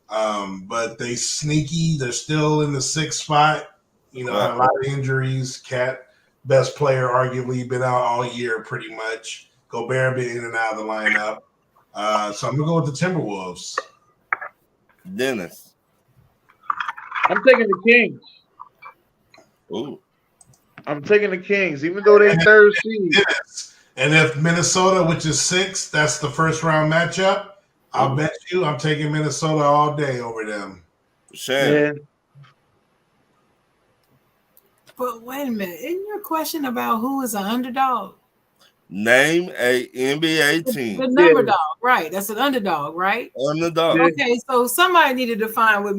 But they sneaky. They're still in the 6th spot. Have a lot of injuries. Cat, best player, arguably been out all year pretty much. Gobert been in and out of the lineup. So I'm gonna go with the Timberwolves. Dennis. I'm taking the Kings. Ooh. I'm taking the Kings, even though they're third seed. And if Minnesota, which is 6th, that's the first round matchup, I'll bet you I'm taking Minnesota all day over them. Yeah. But wait a minute, isn't your question about who is an underdog? Name a NBA team. The number dog, right? That's an underdog, right? Underdog. Okay, so somebody needed to find to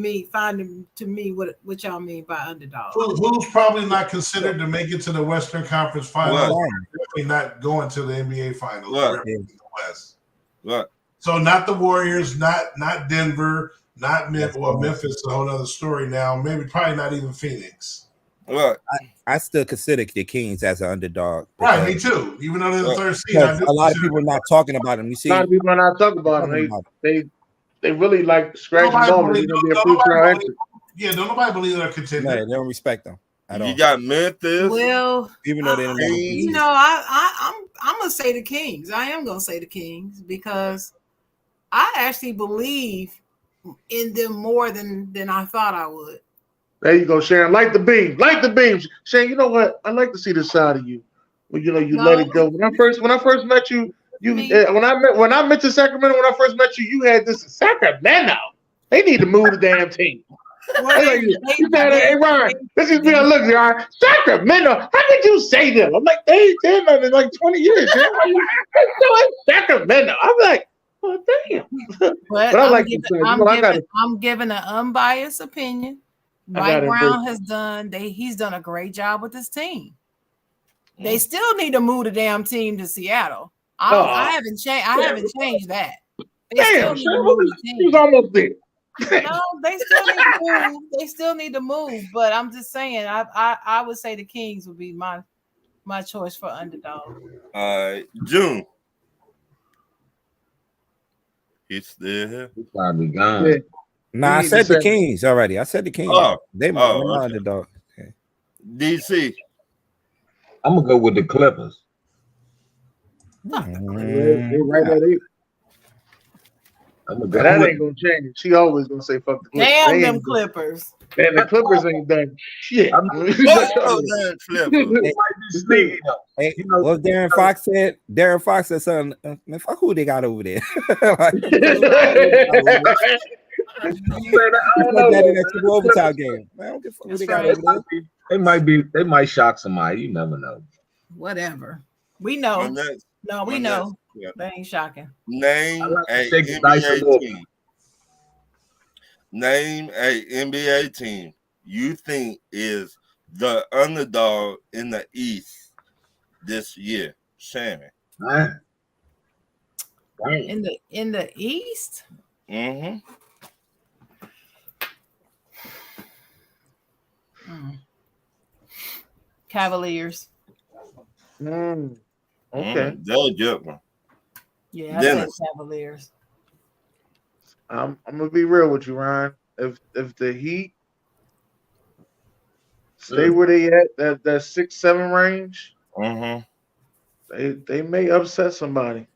me what y'all mean by underdog. Who's probably not considered to make it to the Western Conference Finals? Definitely not going to the NBA Finals. Right. In the West. Right. So not the Warriors, not Denver, Not Memphis. Well, Memphis is a whole other story now. Maybe probably not even Phoenix. Right. I still consider the Kings as an underdog. Right, me too. Even though they're the third seed, I do a lot of people are not talking about them. You see, A lot of people are not talking about them. They really like scratching them off. They're gonna be a first round exit. Yeah, don't nobody believe they're contender. No, they don't respect them at all. You got Memphis. Well, even though they didn't make you know, I'm gonna say the Kings. I am gonna say the Kings because I actually believe in them more than I thought I would. There you go, Sharon. Light the beam. Light the beams. Sharon, you know what? I like to see the side of you. When you let it go. When I first met you, when I met you Sacramento, when I first met you, you had this Sacramento. They need to move the damn team. Hey Ryan, this is me. Look, Ryan. Sacramento. How could you say them? I'm like, they've been in like 20 years. Sacramento. I'm like, oh damn. But I'm giving an unbiased opinion. Mike Brown he's done a great job with this team. They still need to move the damn team to Seattle. I haven't changed that. Damn, he was almost there. No, they still need to move. They still need to move. But I'm just saying, I would say the Kings would be my choice for underdog. June. He's still here. He's probably gone. Yeah. Nah, I said the Kings already. I said the Kings. They're my underdog. Okay. DC. I'm gonna go with the Clippers. They're right at it. That ain't gonna change. She always gonna say fuck the Clippers. Damn them Clippers. Man, the Clippers ain't done shit. Well, Darren Fox said something. Man, fuck who they got over there. Overtime game. Man, I don't give a fuck who they got over there. They might shock somebody. You never know. Whatever. We know. We know. Yeah. They ain't shocking. Name a NBA team. Name a NBA team you think is the underdog in the East this year, Shannon. In the East? Mm-hmm. Cavaliers. Okay. They're a good one. Yeah, I said Cavaliers. I'm gonna be real with you, Ryan. If the Heat stay where they at, that 6-7 range, they may upset somebody.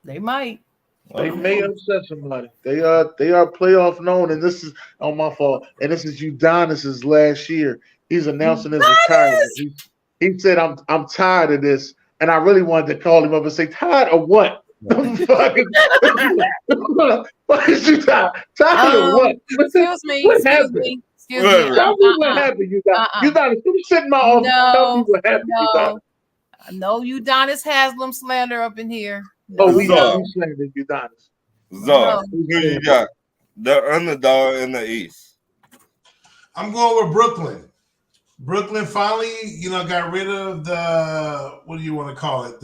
They might. They may upset somebody. They are playoff known, and this is my fault. And this is Udonis's last year. He's announcing his retirement. He said, "I'm tired of this," and I really wanted to call him up and say, "Tired of what? What is you tired? Tired of what? Excuse me. What happened? Tell me what happened, Udonis. Come sit in my office. Tell me what happened, Udonis. No, Udonis Haslam slander up in here. Oh, we slandered Udonis. Zor, who you got? The underdog in the East. I'm going with Brooklyn. Brooklyn finally, got rid of the, what do you want to call it?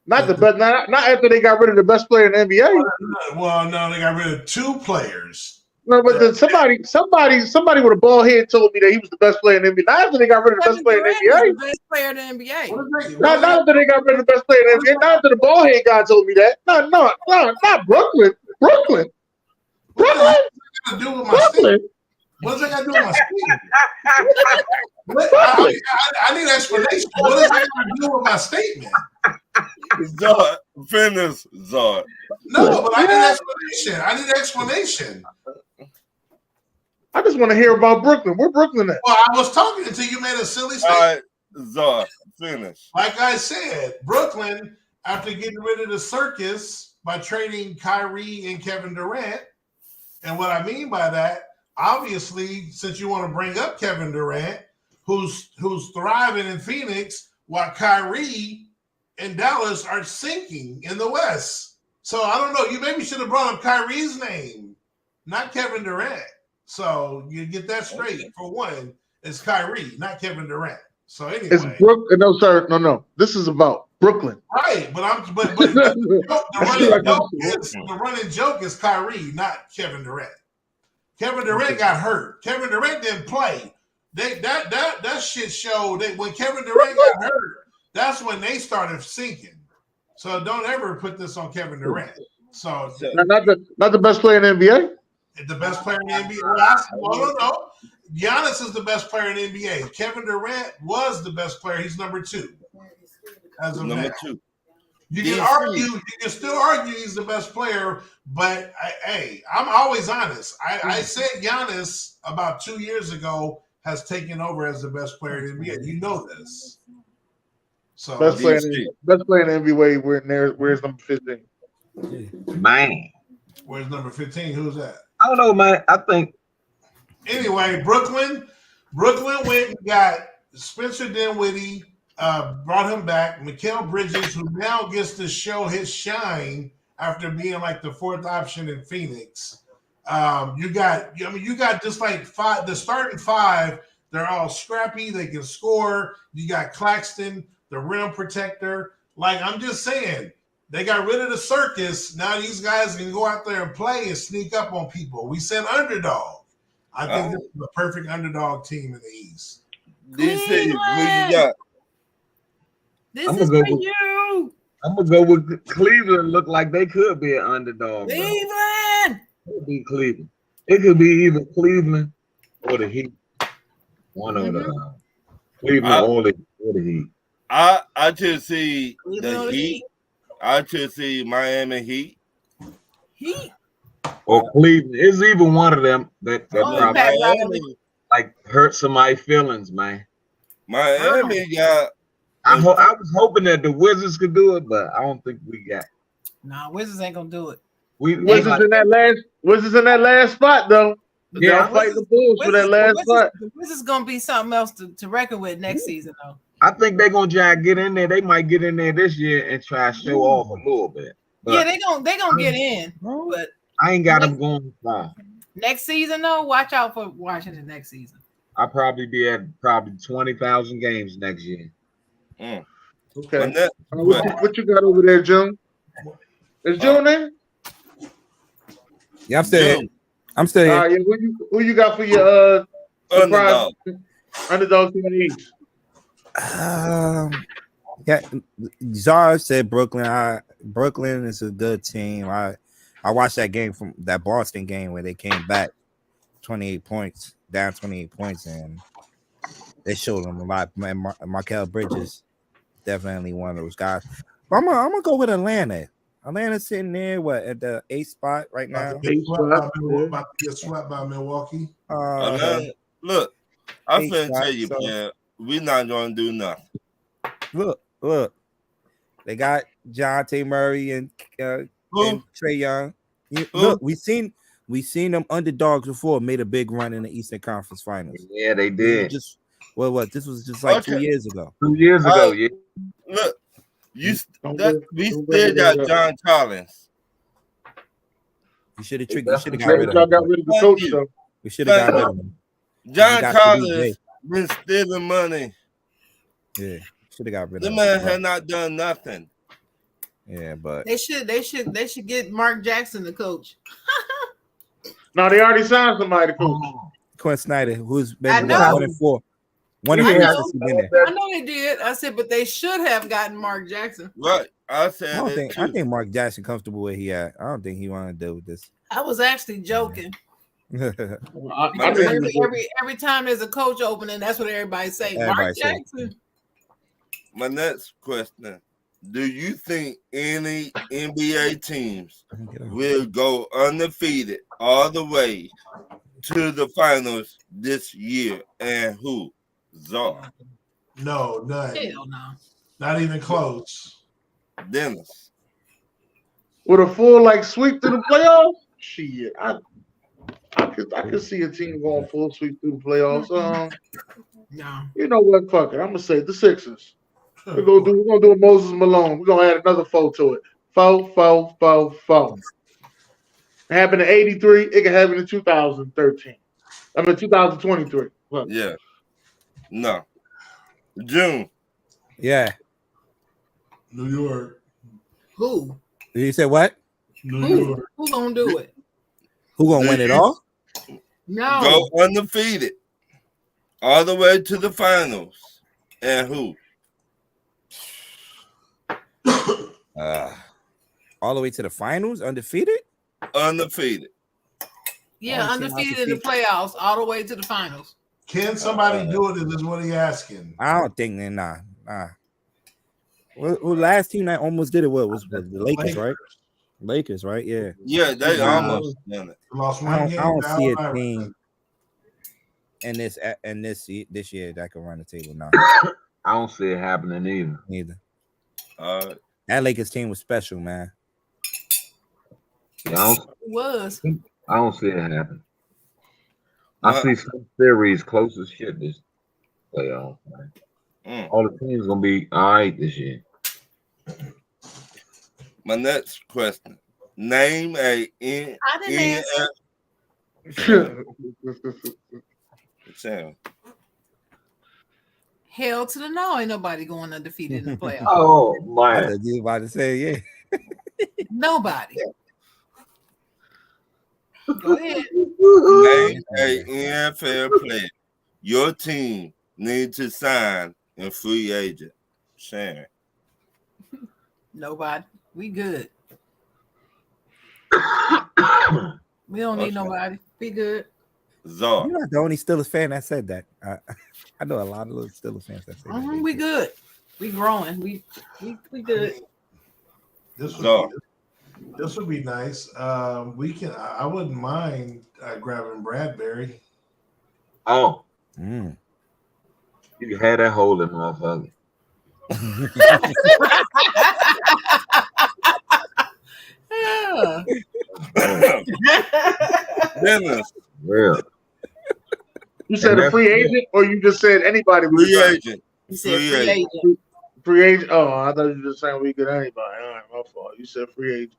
Not after they got rid of the best player in the NBA. Well, no, they got rid of two players. No, but somebody with a bald head told me that he was the best player in the NBA. Not after they got rid of the best player in the NBA. The best player in the NBA. Not after they got rid of the best player in the NBA. Not after the bald head guy told me that. No, not Brooklyn. Brooklyn. What does that got to do with my statement? What does that got to do with my statement? I need an explanation. What does that got to do with my statement? Zod, finish, Zod. No, but I need an explanation. I just want to hear about Brooklyn. Where Brooklyn at? Well, I was talking until you made a silly statement. All right, Zod, finish. Like I said, Brooklyn, after getting rid of the circus by trading Kyrie and Kevin Durant, and what I mean by that, obviously, since you want to bring up Kevin Durant, who's thriving in Phoenix, while Kyrie and Dallas are sinking in the West. So I don't know. You maybe should have brought up Kyrie's name, not Kevin Durant. So you get that straight. For one, it's Kyrie, not Kevin Durant. So anyway, it's Brooklyn. No, sir. No. This is about Brooklyn. Right, but the running joke is Kyrie, not Kevin Durant. Kevin Durant got hurt. Kevin Durant didn't play. That shit showed that when Kevin Durant got hurt, that's when they started sinking. So don't ever put this on Kevin Durant. So not the best player in the NBA. The best player in the NBA. Well, no. Giannis is the best player in the NBA. Kevin Durant was the best player. He's number 2. As of number now. 2. You can still argue he's the best player, but I'm always honest. I said Giannis about 2 years ago has taken over as the best player in the NBA. You know this. So best player in the NBA. Where's number 15? Man. Where's number 15? Who's that? I don't know, man. I think. Anyway, Brooklyn went and got Spencer Dinwiddie. Brought him back. Mikal Bridges, who now gets to show his shine after being like the 4th option in Phoenix. You got just like the starting 5. They're all scrappy. They can score. You got Claxton, the rim protector. Like, I'm just saying, they got rid of the circus. Now these guys can go out there and play and sneak up on people. We said underdog. I think this is the perfect underdog team in the East. DC, who you got? This is for you. I'm gonna go with Cleveland. Look like they could be an underdog. Cleveland. It could be Cleveland. It could be either Cleveland or the Heat. One of the Cleveland or the Heat. I just see the Heat. I just see Miami Heat. Or Cleveland. It's even one of them that probably like hurt somebody's feelings, man. Miami got. I was hoping that the Wizards could do it, but I don't think we got. Nah, Wizards ain't gonna do it. Wizards in that last spot though. Yeah, fight the Bulls for that last spot. This is gonna be something else to reckon with next season though. I think they're gonna try to get in there. They might get in there this year and try to show off a little bit. But yeah, they gonna get in, but I ain't got them going far. Next season though, watch out for Washington next season. I'll probably be at 20,000 games next year. Okay. What you got over there, June? Is June there? Yeah, I'm still here. I'm still here. Yeah, who you got for your surprise underdog team in the East? Yeah, Czar said Brooklyn. Brooklyn is a good team. I watched that game from that Boston game where they came back 28 points, down 28 points, and they showed them a lot. Mikal Bridges, definitely one of those guys. But I'm gonna go with Atlanta. Atlanta's sitting there, at the 8th spot right now. About to get swept by Milwaukee. Look, I'm finna tell you, man, we're not gonna do nothing. Look, they got John T. Murray and Trae Young. Look, we seen them underdogs before made a big run in the Eastern Conference Finals. Yeah, they did. This was just like 2 years ago. 2 years ago, yeah. Look, we still got John Collins. You should have got rid of him. Got rid of the coach, though. We should have got rid of him. John Collins been stealing money. Yeah, should have got rid of him. The man had not done nothing. Yeah, but they should get Mark Jackson the coach. No, they already signed somebody to coach. Quinn Snyder, who's been 1-4. 1-4 since he's been there. I know they did. I said, but they should have gotten Mark Jackson. Right. I said I think Mark Jackson comfortable where he at. I don't think he want to deal with this. I was actually joking. Every time there's a coach opening, that's what everybody say. Mark Jackson. My next question: do you think any NBA teams will go undefeated all the way to the finals this year? And who? Czar. No, none. Hell no. Not even close. Dennis. With a full sweep through the playoffs? Shit. I could see a team going full sweep through the playoffs. No. You know what? Fuck it. I'm gonna say the Sixers. We're gonna do a Moses Malone. We're gonna add another 4 to it. 4. It happened in 83. It can happen in 2013. 2023. Look. Yeah. No. June. Yeah. New York. Who? You said what? New York. Who gonna do it? Who gonna win it all? No. Go undefeated all the way to the finals. And who? All the way to the finals, undefeated? Undefeated. Yeah, undefeated in the playoffs, all the way to the finals. Can somebody do it? Is what he asking? I don't think they nah. Who last team that almost did it? What was the Lakers, right? Lakers, right? Yeah. Yeah, they almost done it. Lost I one game. don't see a down team in this year that can run the table now. I don't see it happening either. Neither. That Lakers team was special, man. Yeah, It was. I don't see it happen. I see some series close as shit this playoff. All the teams gonna be all right this year. My next question: name a I didn't answer. Sam. Hell to the no, ain't nobody going undefeated in the playoffs. Oh I man, thought you was about to say yeah. Nobody. Go ahead. Name a NFL player your team needs to sign in free agent. Sharon. Nobody. We good. We don't need nobody. We good. Zor. You're not the only Steelers fan that said that. I know a lot of little Steelers fans that say that. We good. We growing. We good. This would be nice. We can. I wouldn't mind grabbing Bradbury. oh, you had that hole in motherfucker. Yeah. Dennis. Real. You said a free agent, or you just said anybody? Free agent. He said free agent. Free agent. Oh, I thought you were just saying we could anybody. All right, my fault. You said free agent.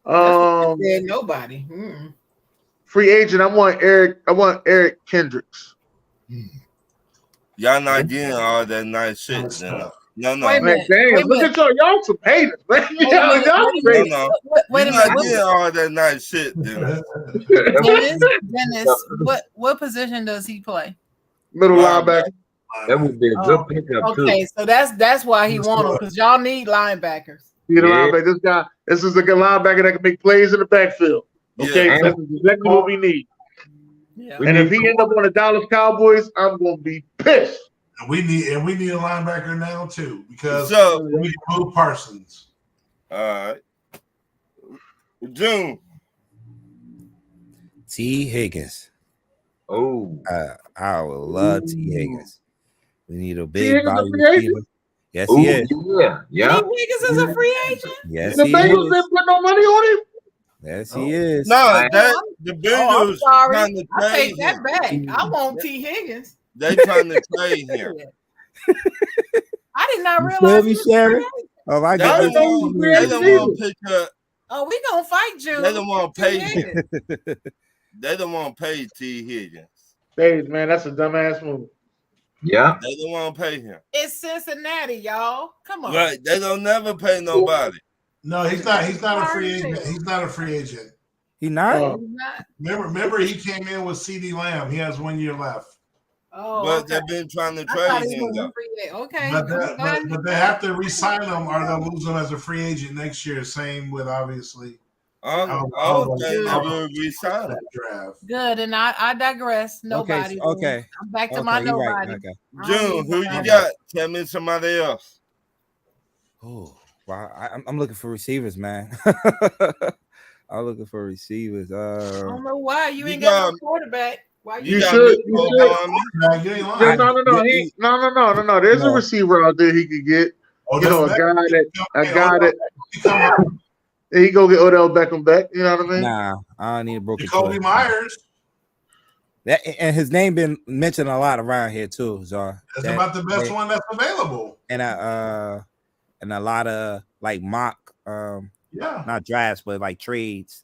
Said nobody. Free agent. I want Eric Kendricks. Y'all not getting all that nice shit. No. Wait a minute. Damn, look at y'all some haters, man. Y'all some haters. Wait a You're not minute. getting all that nice shit, Dennis. Dennis, what position does he play? Middle linebacker. That would be a good pickup too. Okay, so that's why he want him, because y'all need linebackers. Linebacker. This is a good linebacker that can make plays in the backfield. Okay, Yeah. that's exactly what we need. Yeah. And if he end up on the Dallas Cowboys, I'm gonna be pissed. We need a linebacker now too, because So- we can move Parsons. All right. June. T. Higgins. Oh, I would love T. Higgins. We need a T. big Higgins body a free agent? receiver. Yes, ooh, he is. yeah. T. Higgins is a free agent. Yes, The he Bengals is. didn't put no money on him. Yes, he is. No, the I'm Bengals sorry. trying to I trade take that him. back. I want T. Higgins. They trying to trade him. I did not You realize feel he me, was free Sharon? agent. Oh my They God. don't want to pick up. Oh, we gonna fight June. They don't want to pay T. him. Higgins. They don't want to pay T. Higgins. Hey, man, that's a dumbass move. Yeah. They don't want to pay him. It's Cincinnati, y'all. Come on. Right? They don't never pay nobody. No, he's not. He's not a free agent. He's not a free agent. He not? He's not. Remember, he came in with CD Lamb. He has 1 year left. Oh, But okay. they've been trying to I thought trade he him was though. a free agent. Okay. But they have to re-sign him, or they'll lose him as a free agent next year. Same with obviously. I don't think they will resign him. Draft. Good, and I digress. Nobody. Okay. I'm back to my you're nobody. right. Okay. June, who you got? Tell me somebody else. Oh, wow. I'm looking for receivers, man. I'm looking for receivers. I don't know why you You ain't got got- no quarterback. Why You got should. Nick You Cole should. on me? No, you ain't lying. Yeah, no. There's a receiver out there he could get. Oh, You know, a that's guy that he go get Odell Beckham back. You know what I mean? Nah, I don't need a broken Jacoby foot. Myers. That and his name been mentioned a lot around here too, Zar. That's about the best one that's available. And a lot of like mock Yeah. not drafts, but like trades,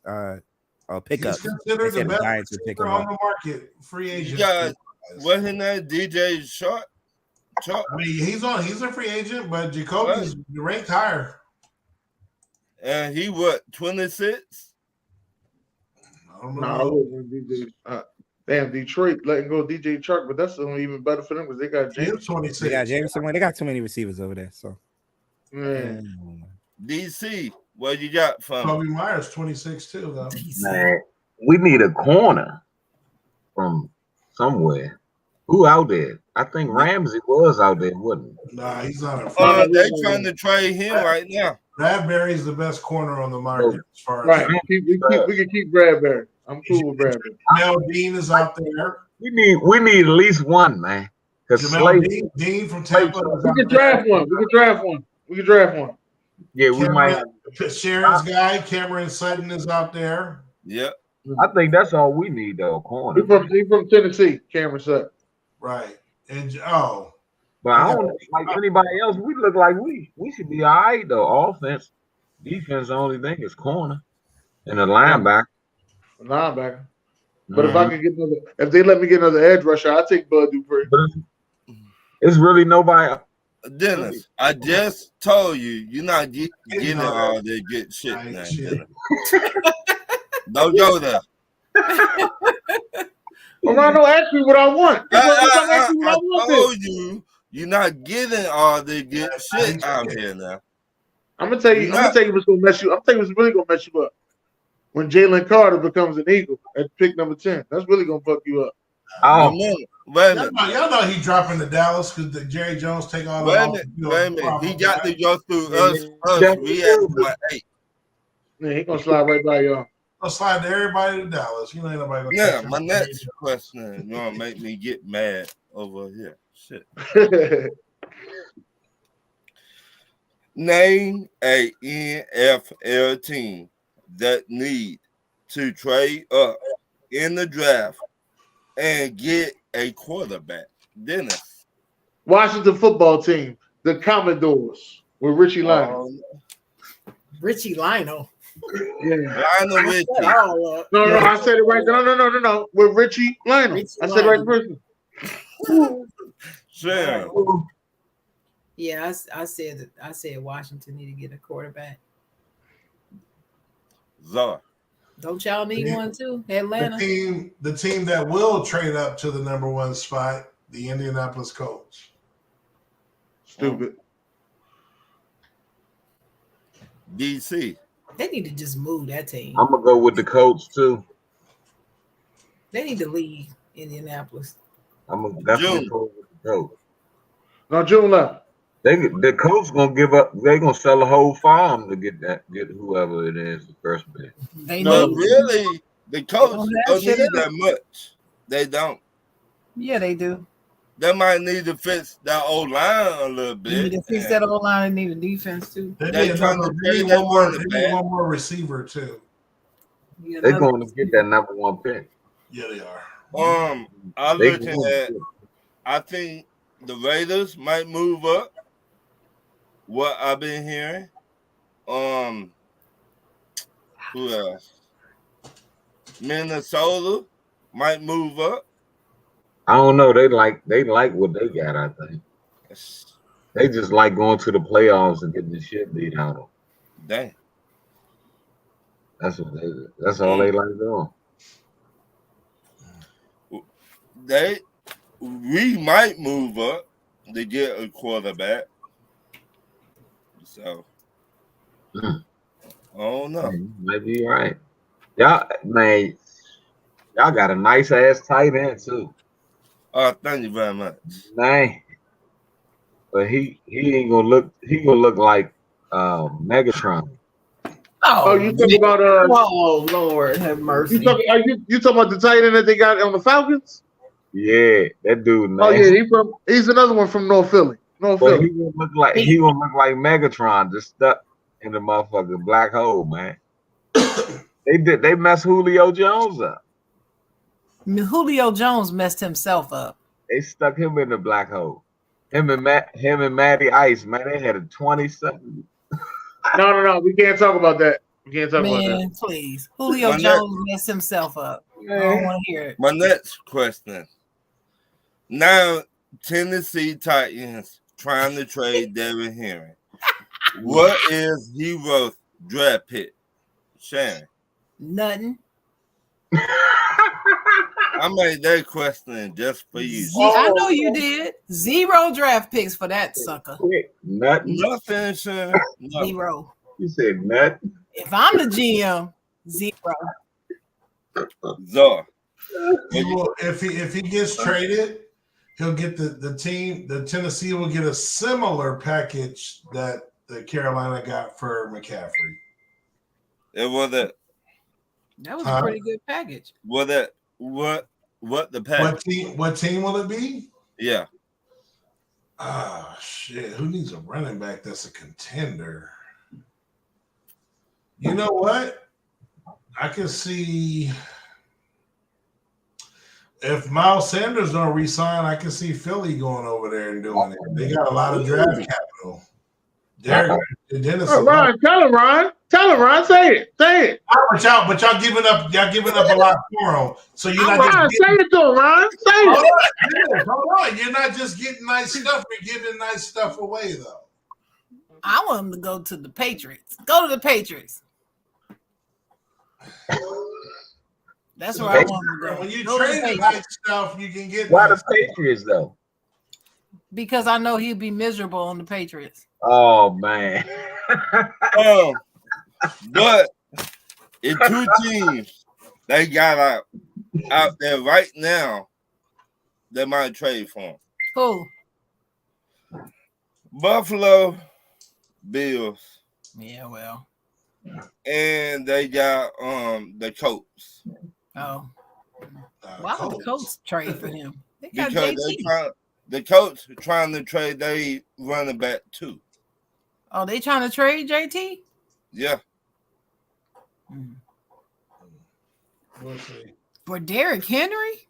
pickups. He's considered They the said best Giants would pick receiver him on up. the market. Free agent. You got what's his name? DJ Short. Chuck. I mean, he's a free agent, but Jacoby's ranked higher. And he what, 26? I don't know. No, I wouldn't DJ. Damn, Detroit letting go DJ Chark, but that's even better for them because they got James. 26. They got Jameson. They got too many receivers over there. So, DC, what you got from? Kobe Myers 26 too, though. Man, we need a corner from somewhere. Who out there? I think Ramsey was out there, wasn't he? Nah, he's not a They trying to trade him right now. Bradbury's the best corner on the market as far as Right. We can keep Bradbury. I'm cool with Bradbury. Mel Dean is out there. We need at least one, man. Because Dean from Tampa. We can draft one. We can draft one. Yeah, we might. Sharon's guy, Cameron Sutton, is out there. Yep. I think that's all we need, though. Corner. He from Tennessee, Cameron Sutton. Right. And but I don't like anybody else. We look like we should be all right though. Offense, defense, the only thing is corner and a linebacker. But if I can get if they let me get another edge rusher, I'll take Bud Dupree. But it's really nobody. Dennis, I just told you, you're not getting all that good shit now. Dennis. Don't go there. Orlando asked me what I want. I told you, you're not getting all the good shit out here now. I'm gonna tell you what's gonna mess you. I'm telling you what's really gonna mess you up. When Jalen Carter becomes an Eagle at pick number 10, that's really gonna fuck you up. Oh, y'all know he's dropping to Dallas because the Jerry Jones take all the. Wait a minute. He got to go through us. We had what, 8. Yeah, he gonna slide right by y'all. I'll slide to everybody to Dallas. You know, ain't nobody gonna. Yeah, my next question, you wanna make me get mad over here. Shit. Name a NFL team that need to trade up in the draft and get a quarterback. Dennis. Washington football team, the Commodores with Richie Lionel. Richie Lionel. Yeah. Lionel Richie. No, I said it right. No. With Richie Lionel. I said it right the first. Sure. Yeah, I said Washington need to get a quarterback. Czar. Don't y'all need one too? Atlanta. The team that will trade up to the number 1 spot, the Indianapolis Colts. Stupid. DC. They need to just move that team. I'm gonna go with the Colts too. They need to leave Indianapolis. I'm gonna definitely go with the Colts. No, June left. The Colts gonna give up. They gonna sell a whole farm to get whoever it is the first pick. Really, the Colts don't need that much. They don't. Yeah, they do. They might need to fix that old line a little bit. They need to fix that old line and need a defense too. They need one more receiver too. Yeah, They're going to get that number 1 pick. Yeah, they are. I'm looking at. I think the Raiders might move up. What I've been hearing. Who else? Minnesota might move up. I don't know. They like what they got. I think they just like going to the playoffs and getting the shit beat out of them. Dang. That's what they. That's all they like doing. We might move up to get a quarterback. So I don't know. Maybe you're right. Y'all got a nice ass tight end too. Oh, thank you very much. Man. But he ain't gonna look. He gonna look like Megatron. Oh, you talking about oh Lord, have mercy. You talking about the tight end that they got on the Falcons? Yeah, that dude. Man. Oh yeah, he's another one from North Philly. Philly. He gonna look like Megatron, just stuck in the motherfucking black hole, man. They messed Julio Jones up. Julio Jones messed himself up. They stuck him in the black hole. Him and Matty Ice, man, they had a 20-something. No. We can't talk about that. We can't talk about that. Man, please. Julio Jones messed himself up. I don't want to hear it. My next question. Now, Tennessee Titans trying to trade Derrick Henry. What is he worth draft pick? Shannon. Nothing. I made that question just for you. I know you did. 0 draft picks for that sucker. Nothing. Nothing, Shannon. Nothing. 0. You said nothing. If I'm the GM, 0. Zor. If he gets traded, he'll get the team. The Tennessee will get a similar package that the Carolina got for McCaffrey. It was a. That was a pretty good package. What the package? What team will it be? Yeah. Ah, shit. Who needs a running back that's a contender? You know what? I can see if Miles Sanders don't resign, I can see Philly going over there and doing it. They got a lot of draft capital. Derrick and Dennis. Ron, tell him, Ron. Tell him, Ron. Say it. Say it. But y'all giving up a lot for him. So you're not Ron, just getting, say it to him, Ron. Say it. hold on. You're not just getting nice stuff, you're giving nice stuff away though. I want him to go to the Patriots. Go to the Patriots. That's where I want him to go. When you Go trade nice stuff, you can get. Why the Patriots though? Because I know he'd be miserable on the Patriots. Oh man. But in 2 teams they got out there right now that might trade for him. Who? Buffalo Bills. Yeah, well. And they got the Colts. Oh. Why would the Colts trade for him? They got Because the Colts trying to trade they running back too. Oh, they trying to trade JT? Yeah. For Derrick Henry?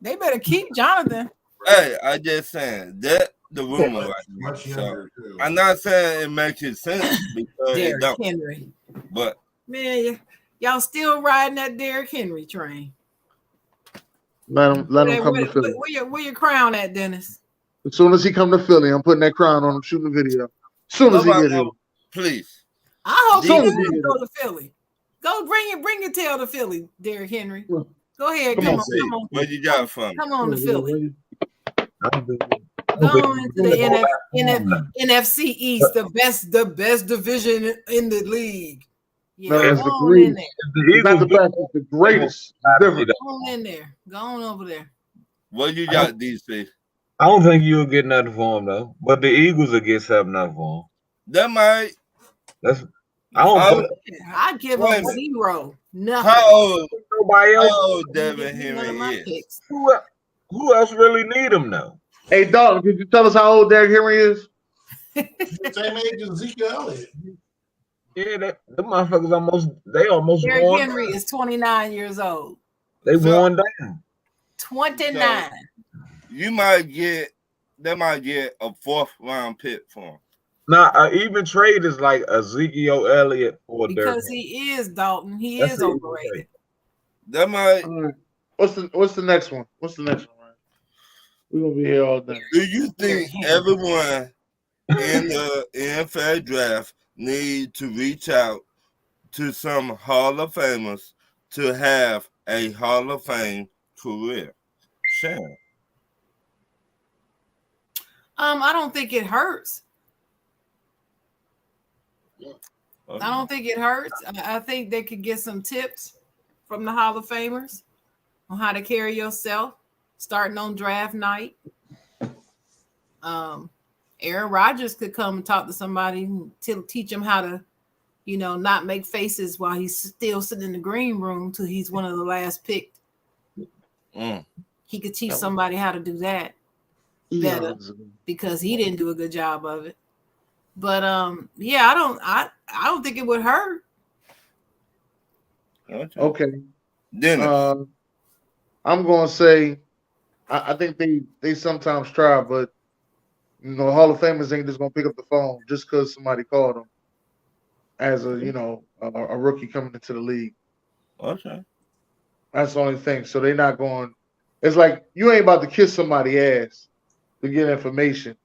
They better keep Jonathan. Hey, I just saying that the rumor right now. So, I'm not saying it makes it sense because Derrick it don't. Henry. But man, y'all still riding that Derrick Henry train. Let him come to Philly. Where your crown at, Dennis? As soon as he come to Philly, I'm putting that crown on him, shooting the video. As soon as he get here. Please. I hope he Soon as does he get go to Philly. Go bring your tail to Philly, Derrick Henry. Go ahead, Come come on. on. Where you got from? Come on to Philly. I'm Go on into the NFC East, the best division in the league. Yeah, No, it's go the on in greatest. there. It's not the best, it's the greatest. Different. Go on in there. Go on over there. What you got, DC? I don't think you'll get nothing for him though, but the Eagles will get something up for him. That might. I'd give him 0. Nothing. How old? Nobody else. How old Devin Henry is? Who else really need him though? Hey, dog, could you tell us how old Derrick Henry is? Same age as Ezekiel Elliott. Yeah, the motherfuckers almost Derrick worn Henry is 29 years old. They worn down. 29. You might get a 4th round pick for him. Now, even trade is like Ezekiel Elliott for because Derrick. he is Dalton. He That's is overrated. That might. What's the next one? What's the next one? Right? We're gonna be here all day. Do you think everyone in the NFL draft need to reach out to some Hall of Famers to have a Hall of Fame career? Sharon. I don't think it hurts. I don't think it hurts. I think they could get some tips from the Hall of Famers on how to carry yourself, starting on draft night. Aaron Rodgers could come and talk to somebody to teach him how to, not make faces while he's still sitting in the green room till he's one of the last picked. He could teach somebody how to do that better because he didn't do a good job of it. But I don't think it would hurt. Okay. I'm gonna say I think they sometimes try, but Hall of Famers ain't just gonna pick up the phone just because somebody called them as a rookie coming into the league. Okay. That's the only thing. So they're not going. It's like you ain't about to kiss somebody's ass to get information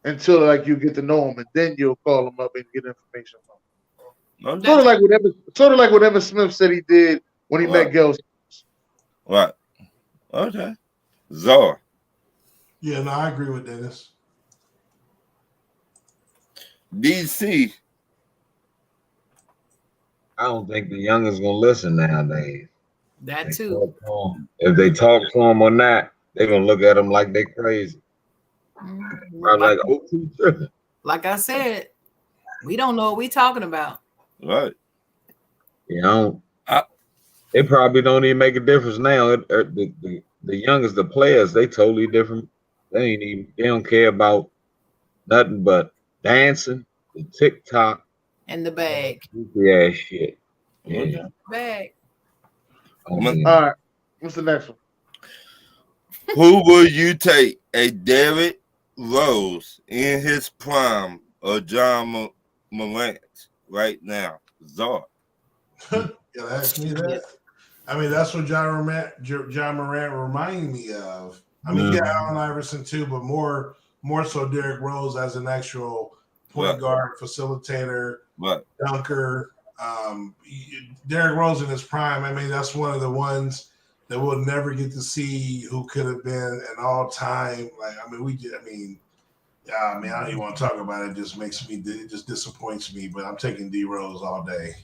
until like you get to know him, and then you'll call him up and get information from him. Sort of like what Emmitt Smith said he did when he met Gail. Right. Okay. Zor. Yeah, no, I agree with Dennis. DC. I don't think the youngest gonna listen nowadays. That too. If they talk to him or not, they're gonna look at him like they crazy. Like I said, we don't know what we talking about. Right. You know, they probably don't even make a difference now. The youngest, the players, they totally different. They don't care about nothing but dancing, the TikTok, and the bag. Yeah, shit. Yeah. Bag. All right. What's the next one? Who will you take, a Derrick Rose in his prime or Ja Morant right now? Zor. Yeah, ask me that. I mean, that's what Ja Morant reminded me of. I mean, yeah, Allen Iverson too, but more so Derrick Rose as an actual point guard, facilitator, dunker. Derrick Rose in his prime. I mean, that's one of the ones that we'll never get to see who could have been an all-time. Like, I mean, I don't even want to talk about it. It just makes me, it just disappoints me. But I'm taking D Rose all day.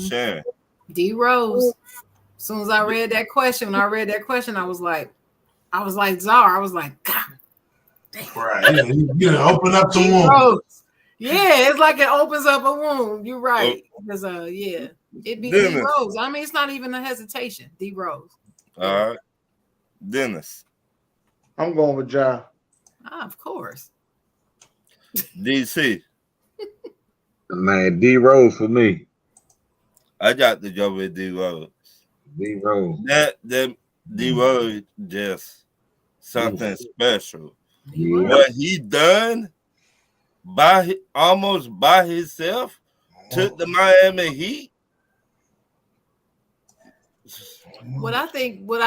Sure. D Rose. As soon as I read that question, I was like Czar. I was like, God. Right. You know, open up the wound. Yeah, it's like it opens up a wound. You're right. Because yeah, it'd be D Rose. I mean, it's not even a hesitation. D Rose. All right. Dennis. I'm going with Ja. Of course. DC. Man, D Rose for me. I got to go with D Rose. D Rose. That D Rose just something special. Yeah. What he done almost by himself took the Miami Heat. What I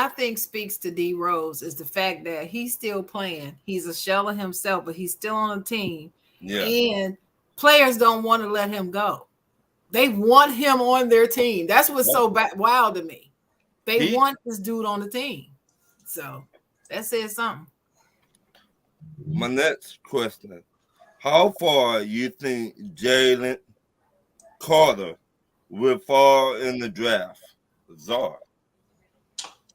think speaks to D Rose is the fact that he's still playing. He's a shell of himself, but he's still on the team. Yeah. And players don't want to let him go. They want him on their team. That's what's so wild to me. They want this dude on the team. So that says something. My next question. How far you think Jalen Carter will fall in the draft? Czar.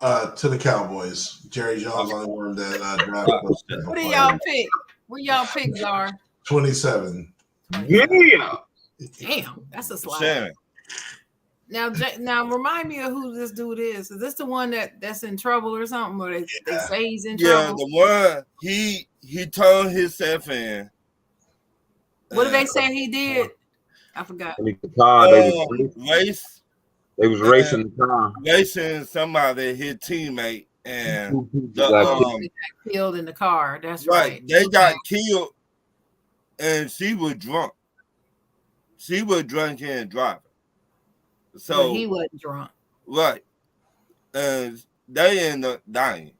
To the Cowboys. Jerry Jones only one that drafted. What do y'all pick? Where y'all pick, Czar? 27. Yeah. Damn, that's a slide. Shannon. Now remind me of who this dude is. Is this the one that's in trouble or something? Or they say he's in trouble? Yeah, the one he turned himself in. What did they say he did? I forgot. The car, they was racing the car. Racing somebody, his teammate, and got killed in the car. That's right. They got killed, and she was drunk. She was drunk and driving. So but he wasn't drunk. Right. And they ended up dying.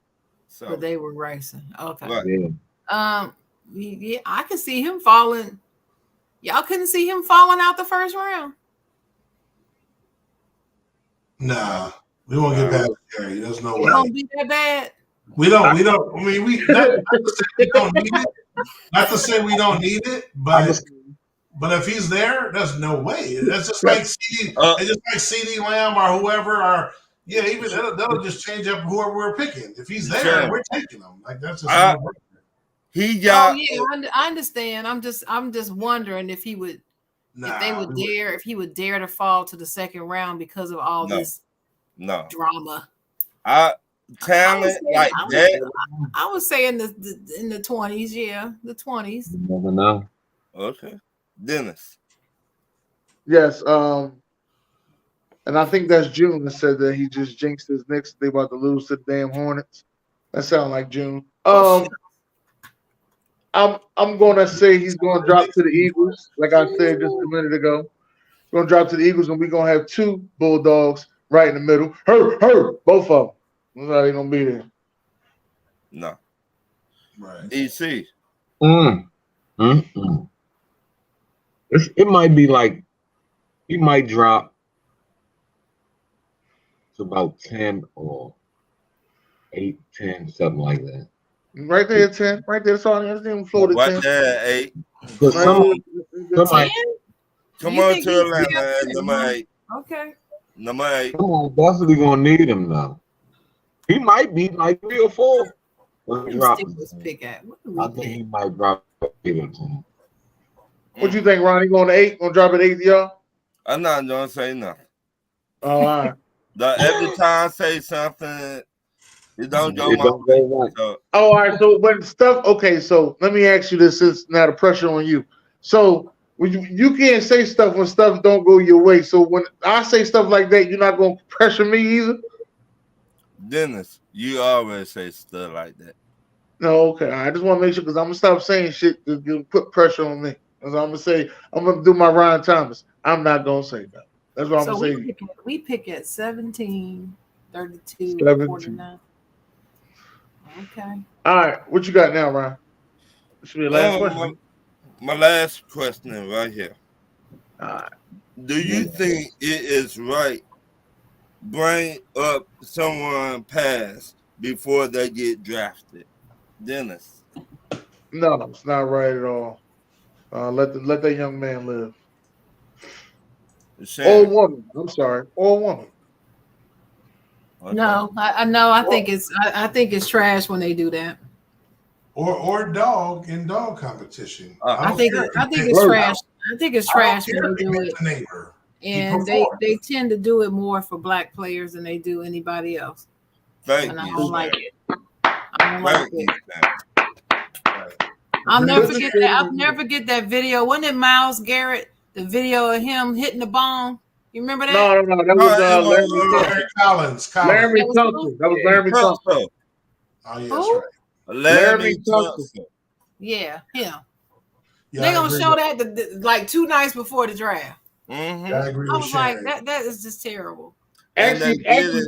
So but they were racing. Okay. Right. Yeah, I can see him falling. Y'all couldn't see him falling out the first round. Nah, we won't get past Jerry. There's no way. It won't be that bad. We don't. I mean, we don't need it. Not to say we don't need it, but if he's there, there's no way. That's just like CD Lamb or whoever. Or even that'll just change up whoever we're picking. If he's there, we're taking him. Like that's just. He got. Oh yeah, I understand. I'm just wondering if he would. If he would dare to fall to the second round because of all this drama. Talent like that. I would say in the 20s, yeah, the 20s. You never know. Okay, Dennis. Yes, and I think that's June that said that he just jinxed his Knicks. They about to lose to the damn Hornets. That sounds like June. I'm gonna say he's gonna drop to the Eagles, like I said just a minute ago. He's gonna drop to the Eagles, and we're gonna have two Bulldogs right in the middle. Both of them. That's how they gonna be there. No. Right. DC. It might be like he might drop to about 10 or 8, 10, something like that. Right there, 10. Right there, sorry, I didn't float at 10. Right there, 8. Because Right somebody, there. Come You on think to he's Atlanta at good? number 8. Okay. Number 8. someone definitely gonna need him now. He might be like 3 or 4. Where do Drop. Steelers pick at? What do I we think pick? he might drop 8 or 10. What you think, Ron? He going to 8? Gonna drop at 8, y'all? I'm not gonna say nothing. All right. Every time I say something, it don't go It my don't way. go right. So, All right. So when stuff, okay. So let me ask you this: since now the pressure on you. So when you can't say stuff when stuff don't go your way. So when I say stuff like that, you're not gonna pressure me either. Dennis, you always say stuff like that. No, okay. I just want to make sure because I'm gonna stop saying shit to put pressure on me. Because I'm gonna say I'm gonna do my Ryan Thomas. I'm not gonna say that. That's what I'm So gonna say. we pick at 17, 32, 17. 49. Okay. All right. What you got now, Ryan? This should be the last question. My last question right here. All right. Do you think it is right bring up someone past before they get drafted? Dennis. No, it's not right at all. Let that young man live. Or woman. I'm sorry. Or woman. Okay. No, I know. I think it's trash when they do that. Or dog in dog competition. I think it's trash. I think it's trash when they do it. Neighbor. And they tend to do it more for black players than they do anybody else. Thank and I you, don't sir. like it. I don't like Thank you, it. I'll never forget that. I'll never forget that video. Wasn't it Myles Garrett? The video of him hitting the bong. You remember that? No. That was Larry Collins. Laramie Thompson. That was Laramie Thompson. Oh, yeah, Who? right. Laramie Thompson. Yeah, him. Yeah, they gonna show that like 2 nights before the draft. Mm-hmm. I agree I with was Sharon. like, that is just terrible. Actually,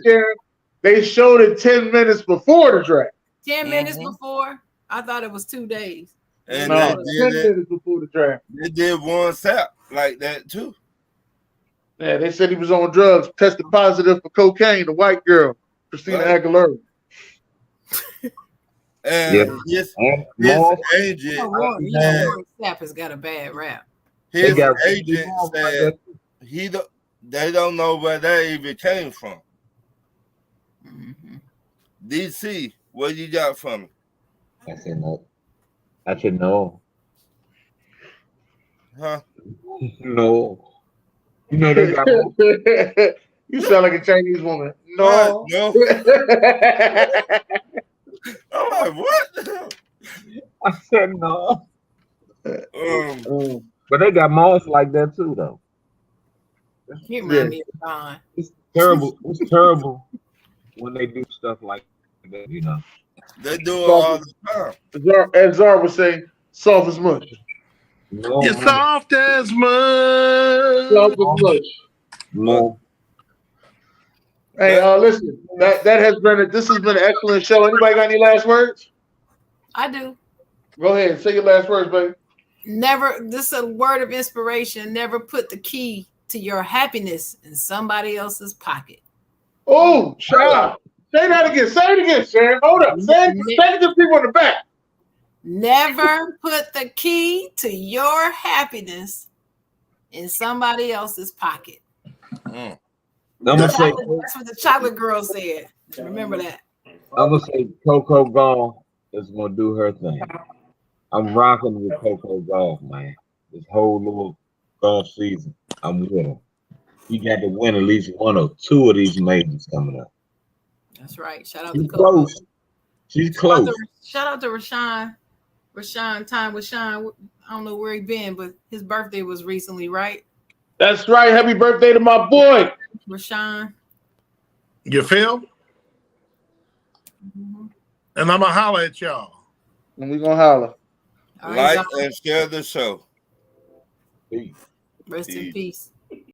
Sharon, they showed it 10 minutes before the draft. 10 minutes before? I thought it was 2 days. And no, they did 10 minutes before the draft. They did one sap like that too. Yeah, they said he was on drugs, tested positive for cocaine, the white girl, Christina Aguilera. And his agent, Snap has got a bad rap. His agent said they don't know where they even came from. DC, what you got from me? I said no. I said no. Huh? No. You know they got. You sound like a Chinese woman. No. No. I'm like, what? I said no. But they got malls like that too, though. He remind me of Don. It's terrible. It's terrible when they do stuff like that, you know. They do it all the time. As Zar would say, soft as much. No, You're soft as much. Soft as much. No. Hey, listen, this has been an excellent show. Anybody got any last words? I do. Go ahead, say your last words, baby. This is a word of inspiration. Never put the key to your happiness in somebody else's pocket. Oh, Sharon. Say that again. Say it again, Sharon. Hold up. Say it to people in the back. Never put the key to your happiness in somebody else's pocket. That's what the chocolate girl said. Remember that. I'm gonna say Coco Gauff is gonna do her thing. I'm rocking with Coco Gauff, man. This whole little golf season, I'm with him. He got to win at least 1 or 2 of these majors coming up. That's right. Shout out She's to Coco. close. She's close. Shout out to Rashawn. Rashawn, time with Sean. I don't know where he been, but his birthday was recently, right? That's right. Happy birthday to my boy, Rashawn. You feel? And I'm going to holler at y'all. And we're going to holler. Like and share the show. Rest in peace.